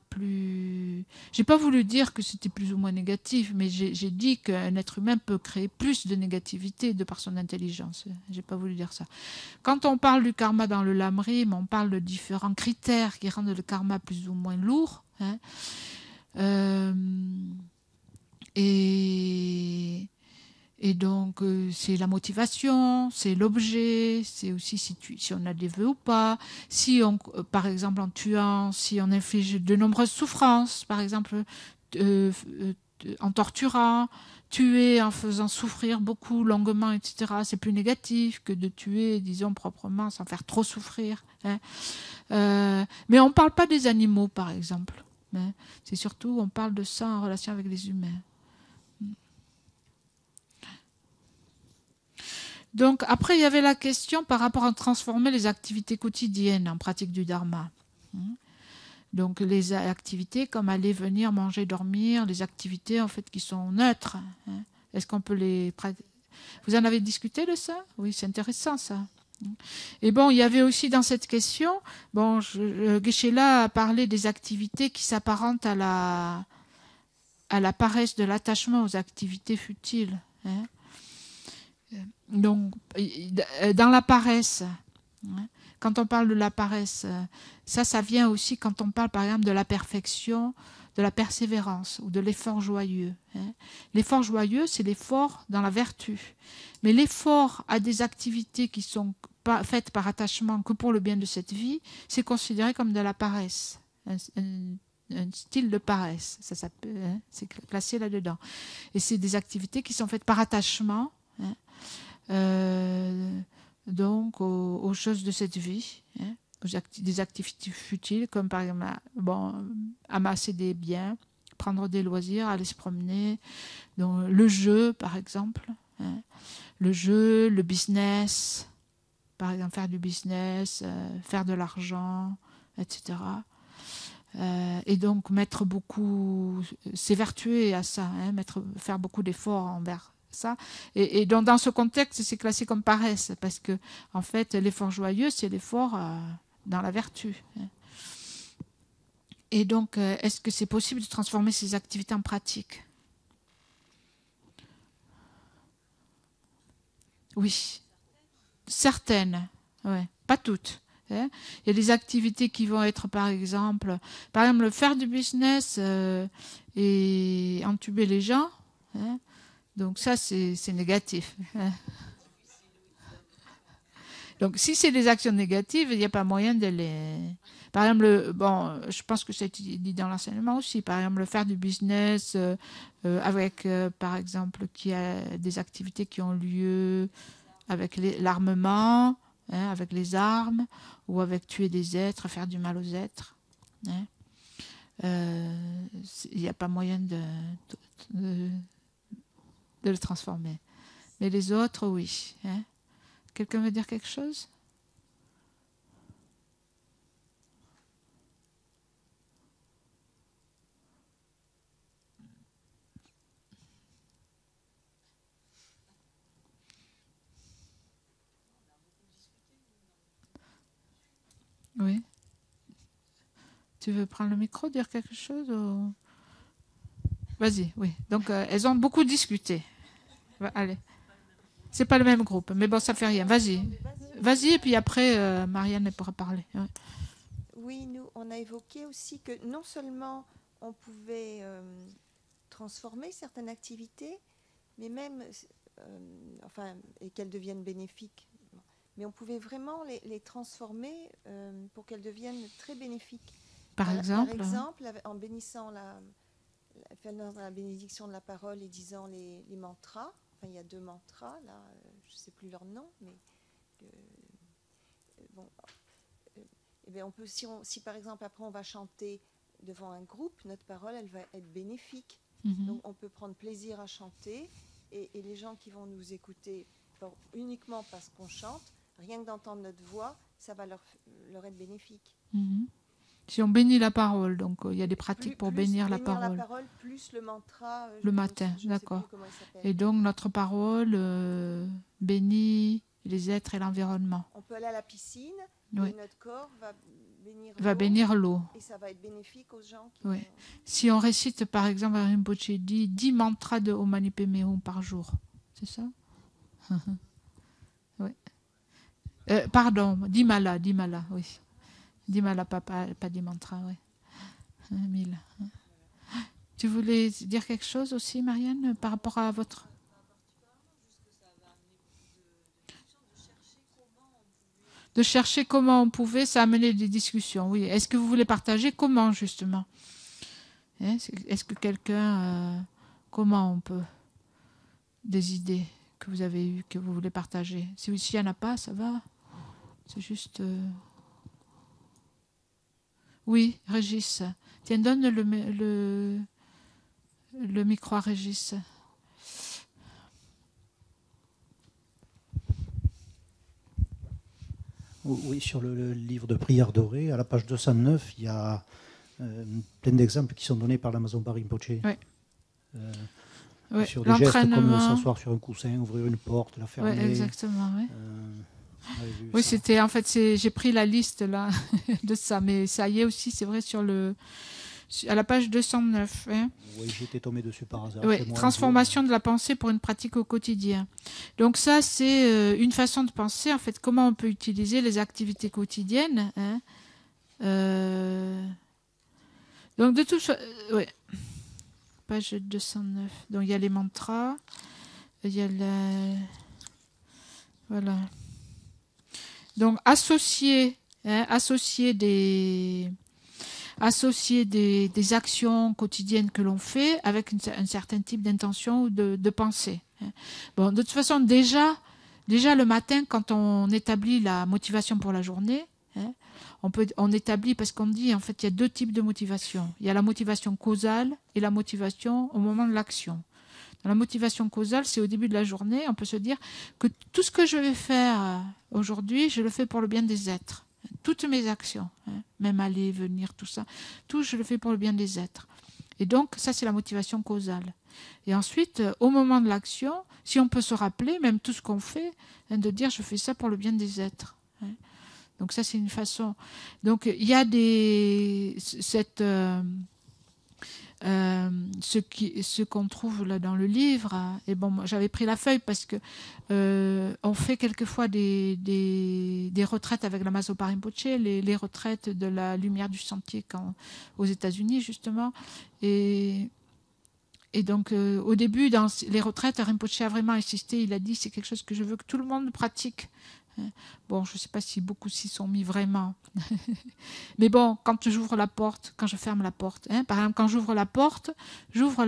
plus... J'ai pas voulu dire que c'était plus ou moins négatif, mais j'ai dit qu'un être humain peut créer plus de négativité de par son intelligence. J'ai pas voulu dire ça. Quand on parle du karma dans le lamrim, on parle de différents critères qui rendent le karma plus ou moins lourd. Et donc, c'est la motivation, c'est l'objet, c'est aussi si on a des vœux ou pas, par exemple en tuant, si on inflige de nombreuses souffrances, par exemple en torturant, tuer en faisant souffrir beaucoup, longuement, etc. C'est plus négatif que de tuer, disons, proprement, sans faire trop souffrir. Mais on ne parle pas des animaux, par exemple. C'est surtout, on parle de ça en relation avec les humains. Donc, après, il y avait la question par rapport à transformer les activités quotidiennes en pratique du dharma. Donc, les activités comme aller, venir, manger, dormir, les activités en fait qui sont neutres. Est-ce qu'on peut les... Vous en avez discuté de ça? Oui, c'est intéressant ça. Et bon, il y avait aussi dans cette question, bon, Geshe-la a parlé des activités qui s'apparentent à la paresse de l'attachement aux activités futiles. Donc, dans la paresse, quand on parle de la paresse, ça vient aussi quand on parle par exemple de la perfection, de la persévérance ou de l'effort joyeux. L'effort joyeux, c'est l'effort dans la vertu. Mais l'effort à des activités qui sont pas faites par attachement que pour le bien de cette vie, c'est considéré comme de la paresse, un style de paresse. C'est classé là-dedans. Et c'est des activités qui sont faites par attachement, donc aux choses de cette vie, des activités futiles comme par exemple amasser des biens, prendre des loisirs, aller se promener, donc le jeu par exemple, le jeu, le business, par exemple faire du business, faire de l'argent, etc. Et donc mettre beaucoup, s'évertuer à ça, faire beaucoup d'efforts envers ça. Et donc dans ce contexte, c'est classé comme paresse, parce que en fait, l'effort joyeux, c'est l'effort dans la vertu. Et donc, est-ce que c'est possible de transformer ces activités en pratique? Oui, certaines, ouais, pas toutes. Il y a des activités qui vont être, par exemple, faire du business et entuber les gens. Donc ça, c'est négatif. Donc si c'est des actions négatives, il n'y a pas moyen de les... Par exemple, je pense que c'est dit dans l'enseignement aussi, par exemple, faire du business avec, par exemple, qui a des activités qui ont lieu avec l'armement, avec les armes, ou avec tuer des êtres, faire du mal aux êtres. Il n'y a pas moyen de le transformer. Mais les autres, oui. Quelqu'un veut dire quelque chose? Oui. Tu veux prendre le micro, dire quelque chose ou... Vas-y, oui. Donc, elles ont beaucoup discuté. Allez. C'est pas le même groupe, mais bon, ça fait rien. Vas-y. Vas-y, et puis après, Marianne pourra parler. Ouais. Oui, nous, on a évoqué aussi que non seulement on pouvait transformer certaines activités, mais même, et qu'elles deviennent bénéfiques. Mais on pouvait vraiment les transformer pour qu'elles deviennent très bénéfiques. Par exemple, en bénissant faisant la bénédiction de la parole et disant les mantras. Enfin, il y a 2 mantras, là, je ne sais plus leur nom, mais on peut, si par exemple après on va chanter devant un groupe, notre parole, elle va être bénéfique. Donc on peut prendre plaisir à chanter et les gens qui vont nous écouter uniquement parce qu'on chante, rien que d'entendre notre voix, ça va leur être bénéfique. Si on bénit la parole, donc il y a des pratiques pour bénir la parole. La parole plus le mantra. Le matin, d'accord. Et donc notre parole bénit les êtres et l'environnement. On peut aller à la piscine et notre corps va bénir l'eau. Et ça va être bénéfique aux gens. Si on récite par exemple, Rinpoche dit 10 mantras de Om Mani Padme Hum par jour, c'est ça? Oui. Pardon, 10 malas, oui. 10 malas, pas 10 mantras, oui. 1000. Tu voulais dire quelque chose aussi, Marianne, par rapport à votre... De chercher comment on pouvait, ça a amené des discussions, oui. Est-ce que vous voulez partager comment, justement? Est-ce que quelqu'un... comment on peut... Des idées que vous avez eues, que vous voulez partager? S'il n'y en a pas, ça va. C'est juste... Oui, Régis. Tiens, donne le micro à Régis. Oui, sur le livre de prière dorée, à la page 209, il y a plein d'exemples qui sont donnés par l'Amazon Rinpoche. Oui. Sur des gestes comme s'asseoir sur un coussin, ouvrir une porte, la fermer. Oui, exactement. Oui, oui, c'était en fait, j'ai pris la liste là de ça, mais ça y est aussi, c'est vrai à la page 209. Hein. Oui, j'étais tombé dessus par hasard. Oui, transformation de la pensée pour une pratique au quotidien. Donc ça, c'est une façon de penser, en fait, comment on peut utiliser les activités quotidiennes. Hein. Donc de toute façon, ouais. Page 209. Donc il y a les mantras, il y a voilà. Donc associer des actions quotidiennes que l'on fait avec un certain type d'intention ou de pensée. Bon, de toute façon, déjà le matin, quand on établit la motivation pour la journée, on établit, parce qu'on dit, en fait, il y a deux types de motivation. Il y a la motivation causale et la motivation au moment de l'action. Dans la motivation causale, c'est au début de la journée, on peut se dire que tout ce que je vais faire aujourd'hui, je le fais pour le bien des êtres. Toutes mes actions, même aller, venir, tout ça, tout je le fais pour le bien des êtres. Et donc, ça, c'est la motivation causale. Et ensuite, au moment de l'action, si on peut se rappeler, même tout ce qu'on fait, de dire je fais ça pour le bien des êtres. Donc ça, c'est une façon. Donc il y a ce qu'on trouve là dans le livre. Et bon, moi, j'avais pris la feuille parce que on fait quelquefois des retraites avec la Maso Rinpoche, les retraites de la lumière du sentier aux États-Unis justement. Et donc, au début, dans les retraites, Rinpoche a vraiment insisté. Il a dit c'est quelque chose que je veux que tout le monde pratique. Bon, je ne sais pas si beaucoup s'y sont mis vraiment. Mais bon, quand j'ouvre la porte, quand je ferme la porte, par exemple, quand j'ouvre la porte, par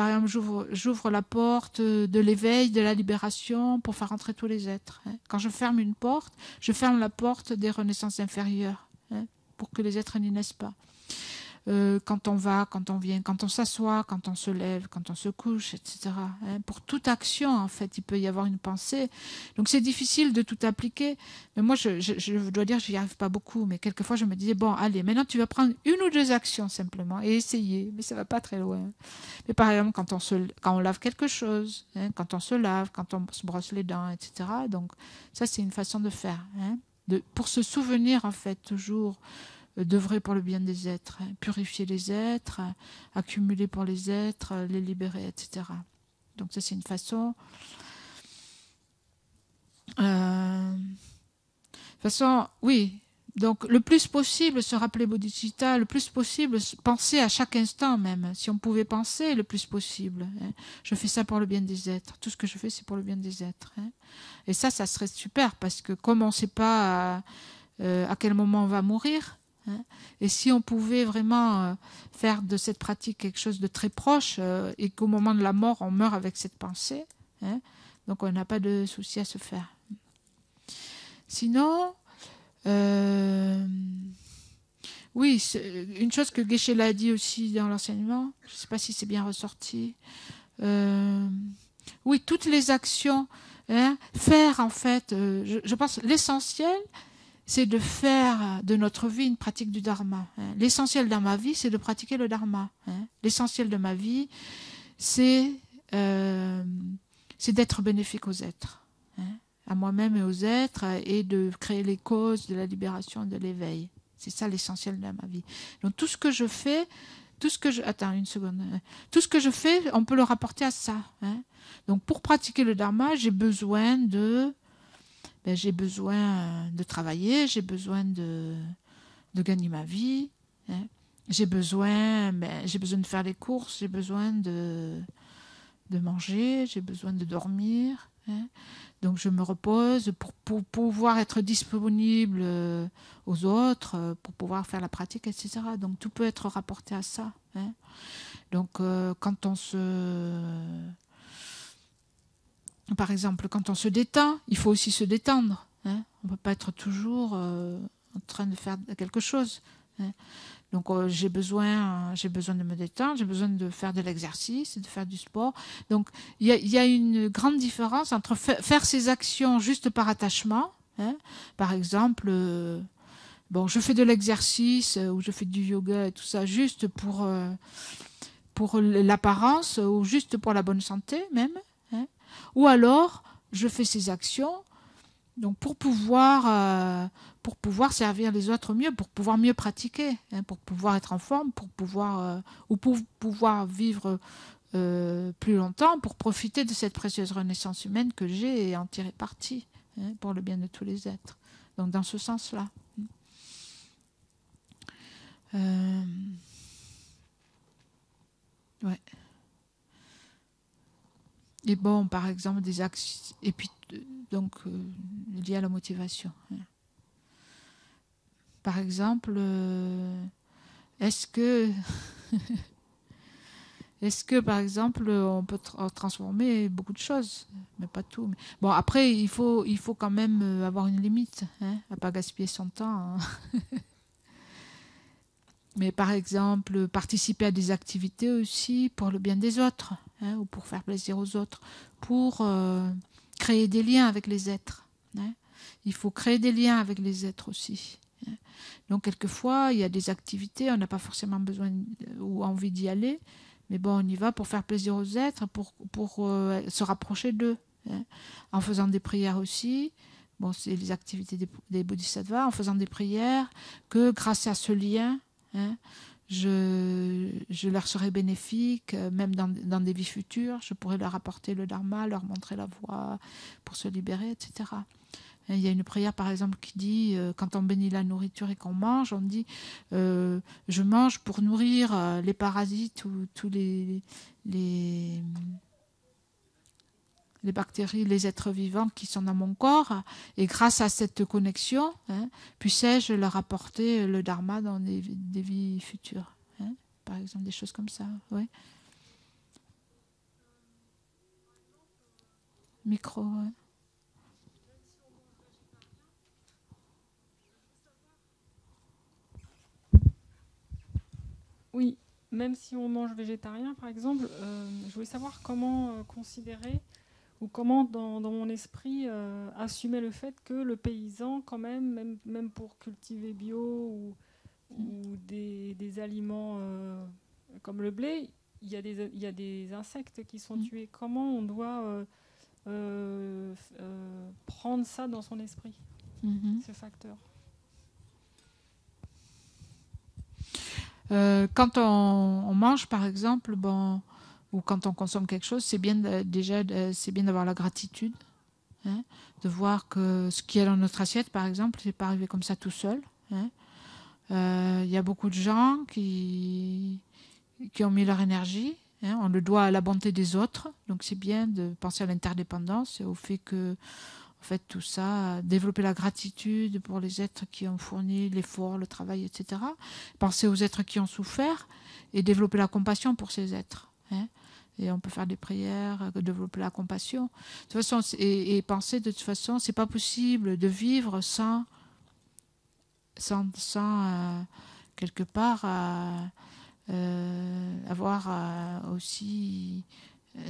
exemple, j'ouvre la porte de l'éveil, de la libération pour faire entrer tous les êtres. Quand je ferme une porte, je ferme la porte des renaissances inférieures pour que les êtres n'y naissent pas. Quand on va, quand on vient, quand on s'assoit, quand on se lève, quand on se couche, etc. Pour toute action, en fait, il peut y avoir une pensée. Donc c'est difficile de tout appliquer. Mais moi, je dois dire, je n'y arrive pas beaucoup. Mais quelquefois, je me disais, bon, allez, maintenant tu vas prendre une ou deux actions simplement et essayer. Mais ça ne va pas très loin. Mais par exemple, quand on lave quelque chose, quand on se lave, quand on se brosse les dents, etc. Donc ça, c'est une façon de faire. Pour se souvenir, en fait, toujours d'œuvrer pour le bien des êtres, purifier les êtres, accumuler pour les êtres, les libérer, etc. Donc ça, c'est une façon. Oui. Donc le plus possible, se rappeler Bodhicitta, le plus possible, penser à chaque instant même. Si on pouvait penser le plus possible. Je fais ça pour le bien des êtres. Tout ce que je fais, c'est pour le bien des êtres. Et ça serait super, parce que comme on ne sait pas à quel moment on va mourir, et si on pouvait vraiment faire de cette pratique quelque chose de très proche et qu'au moment de la mort, on meurt avec cette pensée, donc on n'a pas de souci à se faire. Sinon, oui, une chose que Geshe-la a dit aussi dans l'enseignement, je ne sais pas si c'est bien ressorti, oui, toutes les actions, faire en fait, je pense l'essentiel, c'est de faire de notre vie une pratique du Dharma. L'essentiel dans ma vie, c'est de pratiquer le Dharma. L'essentiel de ma vie, c'est d'être bénéfique aux êtres, à moi-même et aux êtres, et de créer les causes de la libération et de l'éveil. C'est ça l'essentiel de ma vie. Donc tout ce que je fais, attends une seconde. Tout ce que je fais, on peut le rapporter à ça. Donc pour pratiquer le Dharma, j'ai besoin de travailler, j'ai besoin de gagner ma vie, j'ai besoin de faire les courses, j'ai besoin de manger, j'ai besoin de dormir. Donc je me repose pour pouvoir être disponible aux autres, pour pouvoir faire la pratique, etc. Donc tout peut être rapporté à ça. Donc par exemple, quand on se détend, il faut aussi se détendre. On ne peut pas être toujours en train de faire quelque chose. Donc j'ai besoin de me détendre, j'ai besoin de faire de l'exercice, de faire du sport. Donc il y a une grande différence entre faire ces actions juste par attachement, hein. Par exemple, je fais de l'exercice ou je fais du yoga et tout ça juste pour l'apparence ou juste pour la bonne santé même, hein. Ou alors je fais ces actions donc pour pouvoir servir les autres mieux, pour pouvoir mieux pratiquer, hein, pour pouvoir être en forme, pour pouvoir vivre plus longtemps, pour profiter de cette précieuse renaissance humaine que j'ai et en tirer parti, hein, pour le bien de tous les êtres. Donc dans ce sens-là. Ouais. Et bon, par exemple, des actions, et puis donc lié à la motivation. Par exemple, est-ce que par exemple on peut transformer beaucoup de choses, mais pas tout. Bon, après il faut quand même avoir une limite, hein, à pas gaspiller son temps, hein. Mais par exemple, participer à des activités aussi pour le bien des autres, hein, ou pour faire plaisir aux autres, pour créer des liens avec les êtres, hein. Il faut créer des liens avec les êtres aussi, hein. Donc quelquefois, il y a des activités, on n'a pas forcément besoin ou envie d'y aller, mais bon, on y va pour faire plaisir aux êtres, pour se rapprocher d'eux, hein. En faisant des prières aussi. Bon, c'est les activités des bodhisattvas, en faisant des prières, que grâce à ce lien, hein, je leur serai bénéfique, même dans des vies futures, je pourrai leur apporter le dharma, leur montrer la voie pour se libérer, etc. Il y a une prière par exemple qui dit, quand on bénit la nourriture et qu'on mange, on dit je mange pour nourrir les parasites ou tous les bactéries, les êtres vivants qui sont dans mon corps, et grâce à cette connexion, hein, puissais-je leur apporter le dharma dans des vies futures, hein, par exemple, des choses comme ça. Ouais. Micro, ouais. Oui, même si on mange végétarien, par exemple, je voulais savoir comment considérer ou comment, dans mon esprit, assumer le fait que le paysan, quand même pour cultiver bio ou des aliments comme le blé, il y a des insectes qui sont tués. Comment on doit prendre ça dans son esprit, ce facteur? Quand on mange, par exemple, ou quand on consomme quelque chose, c'est bien d'avoir la gratitude, hein, de voir que ce qui est dans notre assiette, par exemple, c'est pas arrivé comme ça tout seul, hein. Y a beaucoup de gens qui ont mis leur énergie, hein, on le doit à la bonté des autres, donc c'est bien de penser à l'interdépendance et au fait que, en fait, tout ça, développer la gratitude pour les êtres qui ont fourni l'effort, le travail, etc. Penser aux êtres qui ont souffert et développer la compassion pour ces êtres, hein. Et on peut faire des prières, développer la compassion. De toute façon, et penser de toute façon, c'est pas possible de vivre sans quelque part avoir aussi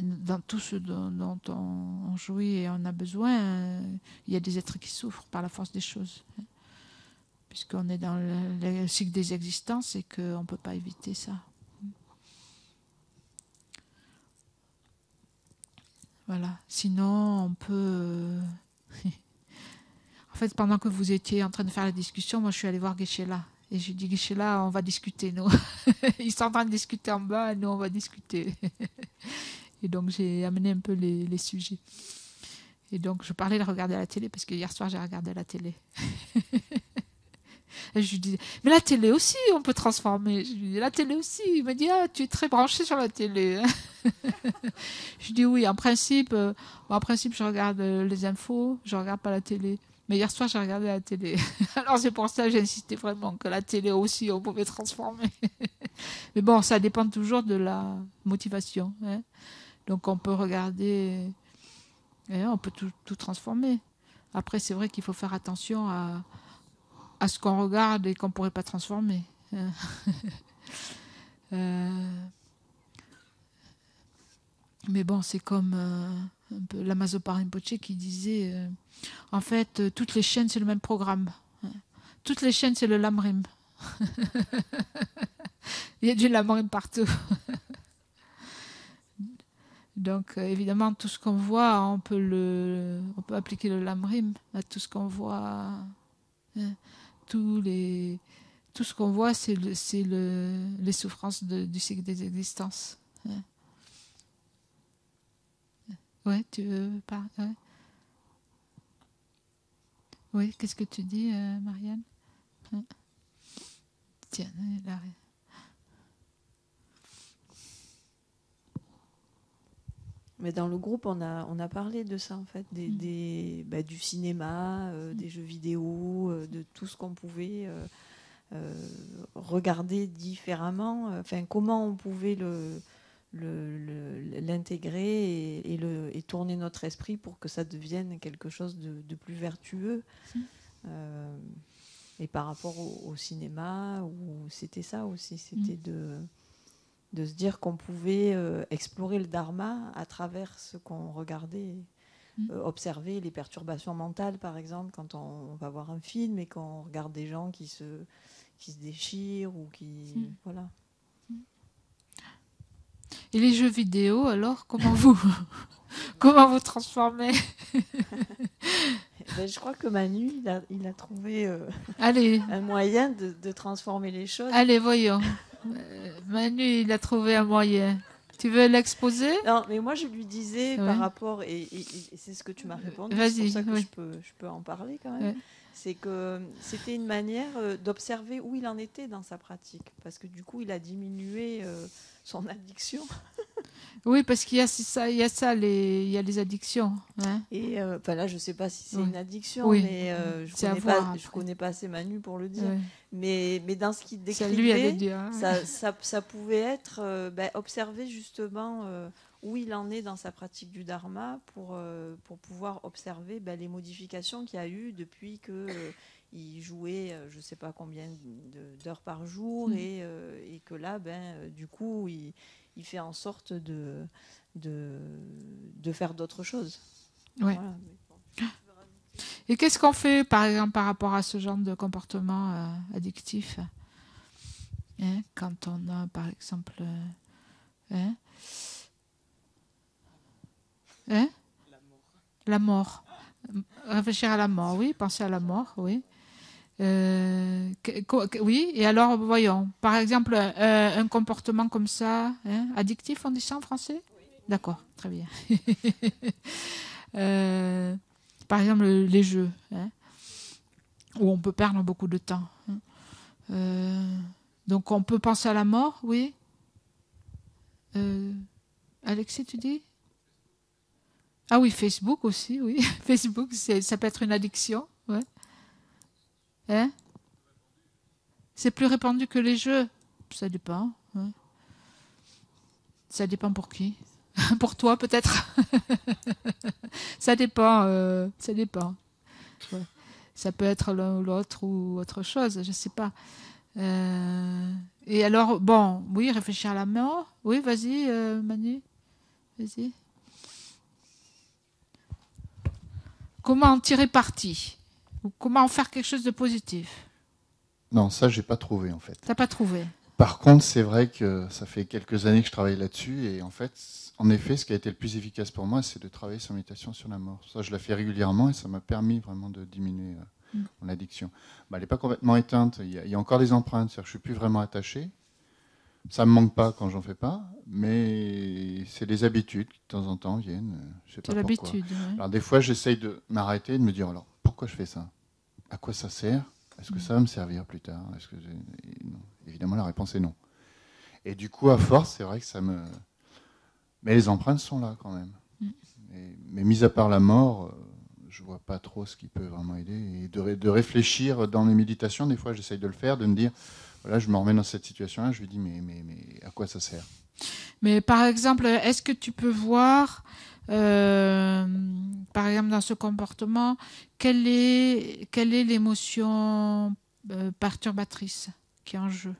dans tout ce dont on jouit et on a besoin, il y a des êtres qui souffrent par la force des choses, hein, puisqu'on est dans le cycle des existences et qu'on ne peut pas éviter ça. Voilà. Sinon, on peut... En fait, pendant que vous étiez en train de faire la discussion, moi je suis allée voir Geshe-la. Et j'ai dit, Geshe-la, on va discuter, nous. Ils sont en train de discuter en bas, et nous on va discuter. Et donc j'ai amené un peu les sujets. Et donc je parlais de regarder la télé, parce que hier soir j'ai regardé la télé. Et je lui disais, mais la télé aussi, on peut transformer. Je lui dis, la télé aussi. Il m'a dit, ah, tu es très branché sur la télé. Je dis, oui, en principe, je regarde les infos, je regarde pas la télé. Mais hier soir, j'ai regardé la télé. Alors c'est pour ça que j'ai insisté vraiment que la télé aussi, on pouvait transformer. Mais bon, ça dépend toujours de la motivation, hein. Donc on peut regarder, et on peut tout transformer. Après, c'est vrai qu'il faut faire attention à ce qu'on regarde et qu'on ne pourrait pas transformer, Mais bon, c'est comme un peu Lama-Zopa Rinpoche qui disait en fait, toutes les chaînes, c'est le même programme. Toutes les chaînes, c'est le lamrim. Il y a du lamrim partout. Donc, évidemment, tout ce qu'on voit, on peut appliquer le lamrim à tout ce qu'on voit. Tout ce qu'on voit, c'est les souffrances du cycle des existences. Ouais, tu veux pas? Ouais. Oui, qu'est-ce que tu dis, Marianne? Tiens, là. Mais dans le groupe, on a parlé de ça, en fait, du cinéma, des jeux vidéo, de tout ce qu'on pouvait regarder différemment, enfin, comment on pouvait l'intégrer et tourner notre esprit pour que ça devienne quelque chose de plus vertueux. Et par rapport au cinéma, où c'était ça aussi, c'était de se dire qu'on pouvait explorer le dharma à travers ce qu'on regardait, observer les perturbations mentales, par exemple, quand on va voir un film et qu'on regarde des gens qui se déchirent ou qui... Voilà. Et les jeux vidéo, alors, comment vous transformez? Je crois que Manu, il a trouvé Allez. un moyen de transformer les choses. Allez, voyons. Manu, il a trouvé un moyen. Tu veux l'exposer? Non, mais moi, je lui disais par rapport, et c'est ce que tu m'as répondu, c'est pour ça que je peux en parler quand même, c'est que c'était une manière d'observer où il en était dans sa pratique, parce que du coup, il a diminué son addiction. Oui, parce qu'il y a ça, il y a les addictions. Hein. Et là, je ne sais pas si c'est une addiction, mais je connais pas assez Manu pour le dire. Mais dans ce qu'il décrivait, ça pouvait être observer justement où il en est dans sa pratique du dharma pour pouvoir observer les modifications qu'il y a eu depuis qu'il jouait je ne sais pas combien d'heures par jour et que là, du coup, il fait en sorte de faire d'autres choses. Ouais. Voilà. Et qu'est-ce qu'on fait, par exemple, par rapport à ce genre de comportement addictif, quand on a, par exemple... La mort. Réfléchir à la mort, oui. Penser à la mort, oui. Oui, et alors, voyons. Par exemple, un comportement comme ça, addictif, on dit ça en français? Oui. D'accord, très bien. Par exemple, les jeux, où on peut perdre beaucoup de temps. Donc, on peut penser à la mort, oui. Alexis, tu dis? Ah oui, Facebook aussi, oui. Facebook, ça peut être une addiction, ouais. C'est plus répandu que les jeux? Ça dépend. Ouais. Ça dépend pour qui? Pour toi, peut-être? Ça dépend. Ça dépend. Ouais. Ça peut être l'un ou l'autre ou autre chose, je ne sais pas. Et alors, bon, oui, réfléchir à la mort. Oui, vas-y, Manu. Vas-y. Comment en tirer parti? Ou comment en faire quelque chose de positif? Non, ça, j'ai pas trouvé, en fait. T'as pas trouvé? Par contre, c'est vrai que ça fait quelques années que je travaille là-dessus, et en fait, en effet, ce qui a été le plus efficace pour moi, c'est de travailler sur méditation sur la mort. Ça, je la fais régulièrement, et ça m'a permis vraiment de diminuer mon addiction. Elle n'est pas complètement éteinte, il y a encore des empreintes, c'est-à-dire que je ne suis plus vraiment attaché. Ça ne me manque pas quand j'en fais pas, mais c'est des habitudes qui, de temps en temps, viennent. Je sais pas pourquoi. Ouais. Alors, des fois, j'essaye de m'arrêter et de me dire, alors, pourquoi je fais ça? À quoi ça sert? Est-ce que ça va me servir plus tard? Non. Évidemment, la réponse est non. Et du coup, à force, c'est vrai que ça me... Mais les empreintes sont là, quand même. Mais mis à part la mort, je ne vois pas trop ce qui peut vraiment aider. Et de réfléchir dans les méditations, des fois, j'essaye de le faire, de me dire... Voilà, je me remets dans cette situation-là, je lui dis, mais à quoi ça sert? Mais par exemple, est-ce que tu peux voir, par exemple, dans ce comportement, quelle est l'émotion perturbatrice qui est en jeu?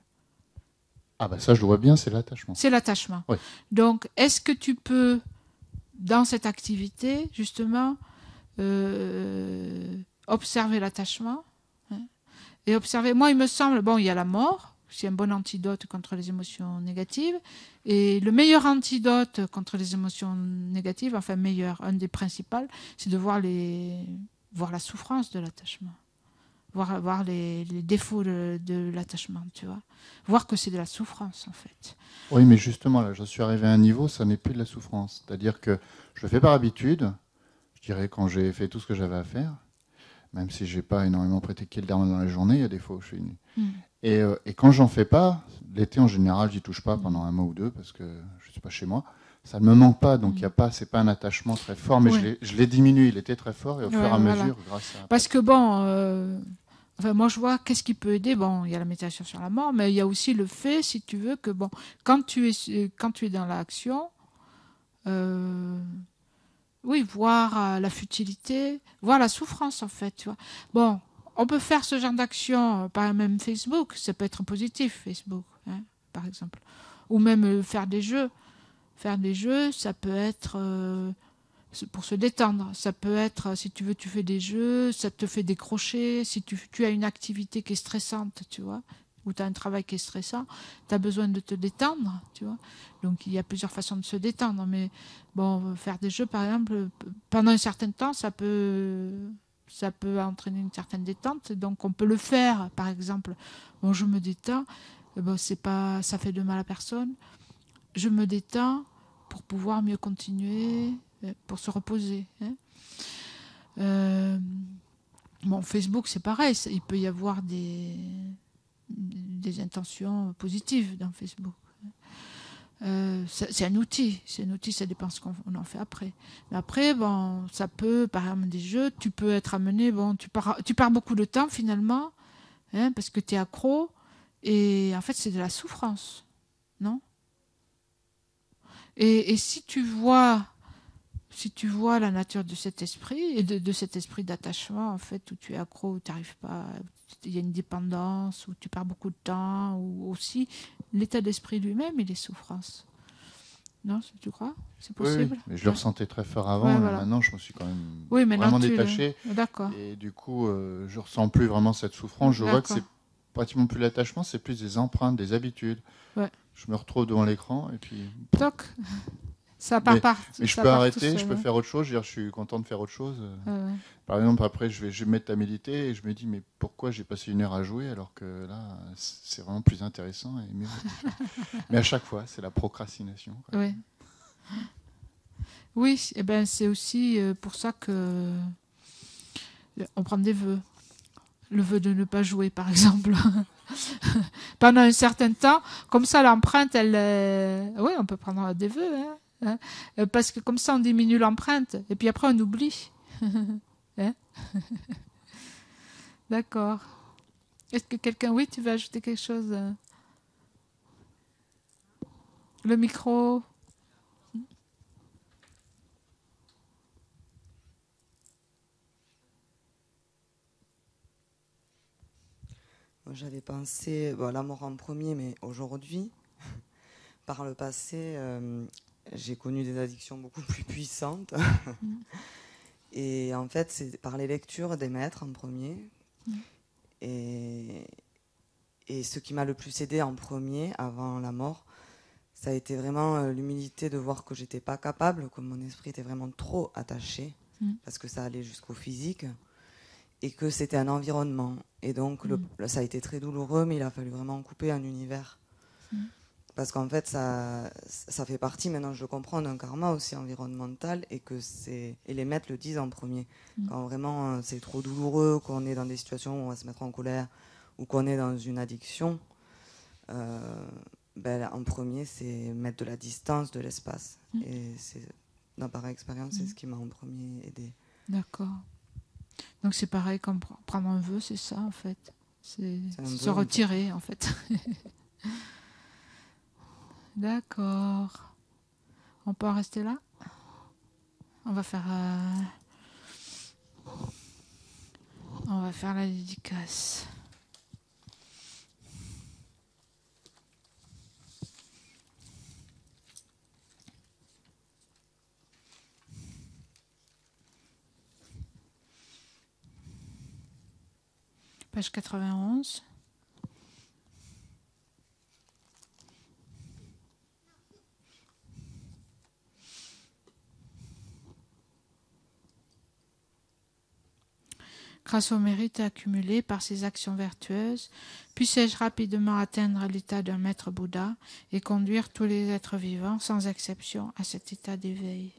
Ah bah ça, je le vois bien, c'est l'attachement. C'est l'attachement. Oui. Donc, est-ce que tu peux, dans cette activité, justement, observer l'attachement, hein, et observer... Moi, il me semble, bon, il y a la mort, c'est un bon antidote contre les émotions négatives, et le meilleur antidote contre les émotions négatives, enfin meilleur, un des principaux, c'est de voir la souffrance de l'attachement. Voir les défauts de l'attachement, tu vois. Voir que c'est de la souffrance, en fait. Oui, mais justement, là, je suis arrivé à un niveau, ça n'est plus de la souffrance. C'est-à-dire que je le fais par habitude, je dirais quand j'ai fait tout ce que j'avais à faire, même si je n'ai pas énormément pratiqué le dharma dans la journée, il y a des fois où je suis nu. Et quand j'en fais pas, l'été en général, j'y touche pas pendant un mois ou deux, parce que je ne suis pas chez moi. Ça ne me manque pas, donc c'est pas un attachement très fort, mais je l'ai diminué, il était très fort, et au fur et à mesure, grâce à... Parce que bon... Enfin, moi, je vois qu'est-ce qui peut aider. Bon, il y a la méditation sur la mort, mais il y a aussi le fait, si tu veux, que bon, quand tu es dans l'action, oui, voir la futilité, voir la souffrance, en fait, tu vois. Bon, on peut faire ce genre d'action par même Facebook, ça peut être positif, Facebook, hein, par exemple. Ou même faire des jeux. Faire des jeux, ça peut être... pour se détendre. Ça peut être, si tu veux, tu fais des jeux, ça te fait décrocher. Si tu as une activité qui est stressante, tu vois, ou tu as un travail qui est stressant, tu as besoin de te détendre, tu vois. Donc, il y a plusieurs façons de se détendre. Mais bon, faire des jeux, par exemple, pendant un certain temps, ça peut entraîner une certaine détente. Donc, on peut le faire, par exemple. Bon, je me détends. Bon, c'est pas, ça fait de mal à personne. Je me détends pour pouvoir mieux continuer, pour se reposer. Hein. Bon, Facebook, c'est pareil. Il peut y avoir des intentions positives dans Facebook. C'est un outil. Ça dépend ce qu'on en fait après. Mais après, bon, ça peut, par exemple, des jeux, tu peux être amené, bon, tu perds beaucoup de temps finalement, hein, parce que tu es accro, et en fait, c'est de la souffrance, non ? Et si tu vois la nature de cet esprit, et de cet esprit d'attachement, en fait, où tu es accro, où tu n'arrives pas, il y a une dépendance, où tu perds beaucoup de temps, ou aussi l'état d'esprit lui-même, il est souffrance. Non, tu crois ? C'est possible ? Oui, mais je le ressentais très fort avant, voilà. Maintenant je me suis quand même vraiment détaché. D'accord. Et du coup, je ne ressens plus vraiment cette souffrance. Je vois que c'est pratiquement plus l'attachement, c'est plus des empreintes, des habitudes. Ouais. Je me retrouve devant l'écran et puis... Toc. Ça part mais je peux arrêter, je peux faire autre chose. Je suis content de faire autre chose. Par exemple, après, je vais me mettre à méditer et je me dis, mais pourquoi j'ai passé 1 heure à jouer alors que là, c'est vraiment plus intéressant et mieux. Mais à chaque fois, c'est la procrastination. Ouais. Oui, et ben, c'est aussi pour ça que on prend des vœux. Le vœu de ne pas jouer, par exemple. Pendant un certain temps, comme ça, l'empreinte, oui, on peut prendre des vœux, hein. Parce que comme ça, on diminue l'empreinte. Et puis après, on oublie. Hein. D'accord. Est-ce que quelqu'un... Oui, tu veux ajouter quelque chose ? Le micro. J'avais pensé la mort en premier, mais aujourd'hui, par le passé, j'ai connu des addictions beaucoup plus puissantes. Et en fait, c'est par les lectures des maîtres en premier. Et ce qui m'a le plus aidé en premier, avant la mort, ça a été vraiment l'humilité de voir que j'étais pas capable, que mon esprit était vraiment trop attaché, parce que ça allait jusqu'au physique, et que c'était un environnement. Et donc, ça a été très douloureux, mais il a fallu vraiment couper un univers. Parce qu'en fait, ça fait partie, maintenant je le comprends, d'un karma aussi environnemental, et les maîtres le disent en premier. Quand vraiment c'est trop douloureux, qu'on est dans des situations où on va se mettre en colère, ou qu'on est dans une addiction, en premier, c'est mettre de la distance, de l'espace. Et par expérience, c'est ce qui m'a en premier aidé. D'accord. Donc c'est pareil comme prendre un vœu, c'est ça en fait. C'est se retirer en fait. D'accord. On peut en rester là ? On va faire la dédicace. page 91. Grâce au mérite accumulé par ces actions vertueuses, puissais-je rapidement atteindre l'état d'un maître Bouddha et conduire tous les êtres vivants, sans exception, à cet état d'éveil.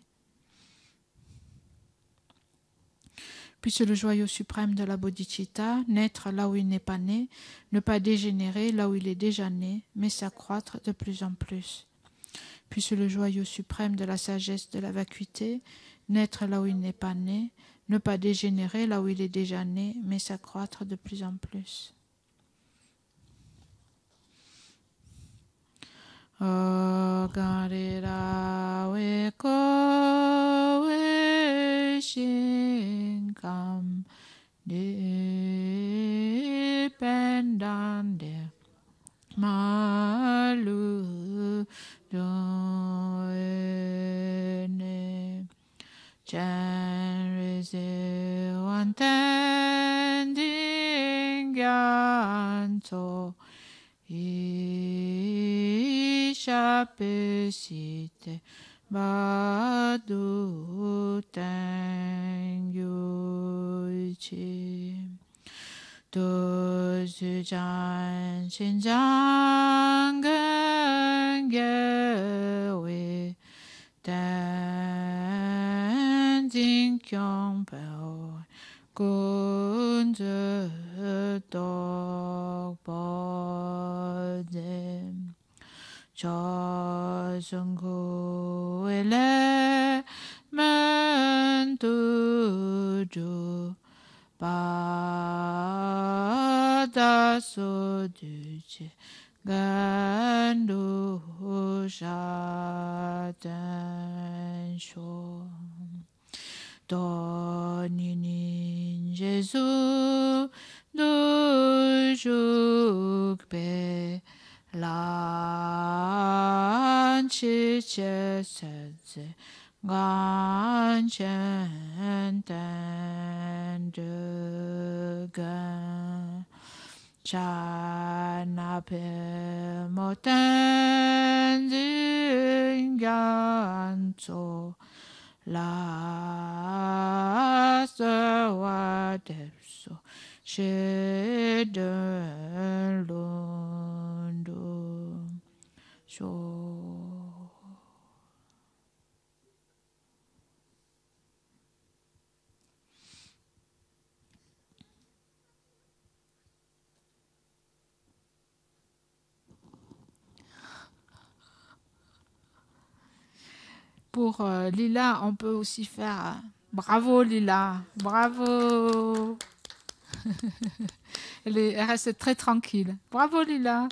Puisse le joyau suprême de la bodhicitta naître là où il n'est pas né, ne pas dégénérer là où il est déjà né, mais s'accroître de plus en plus. Puisse le joyau suprême de la sagesse de la vacuité naître là où il n'est pas né, ne pas dégénérer là où il est déjà né, mais s'accroître de plus en plus. Ogarira weko we shinkam dependande malu doene Chenrizi wantending yanto ishapesite badu tengyuichi dozujan shinjangengewe Ding kyong pao kun ze dog bo dem cha zung gu ele men tu ju ba da so du che gan du sha dan sho do ni ni Jésus du juk pe lan chi che se ze gan chen dan de gan cha na pe mo ten ding gan so la se wa de so she de londo so. Pour Lila, on peut aussi faire bravo Lila, bravo. Elle reste très tranquille. Bravo Lila.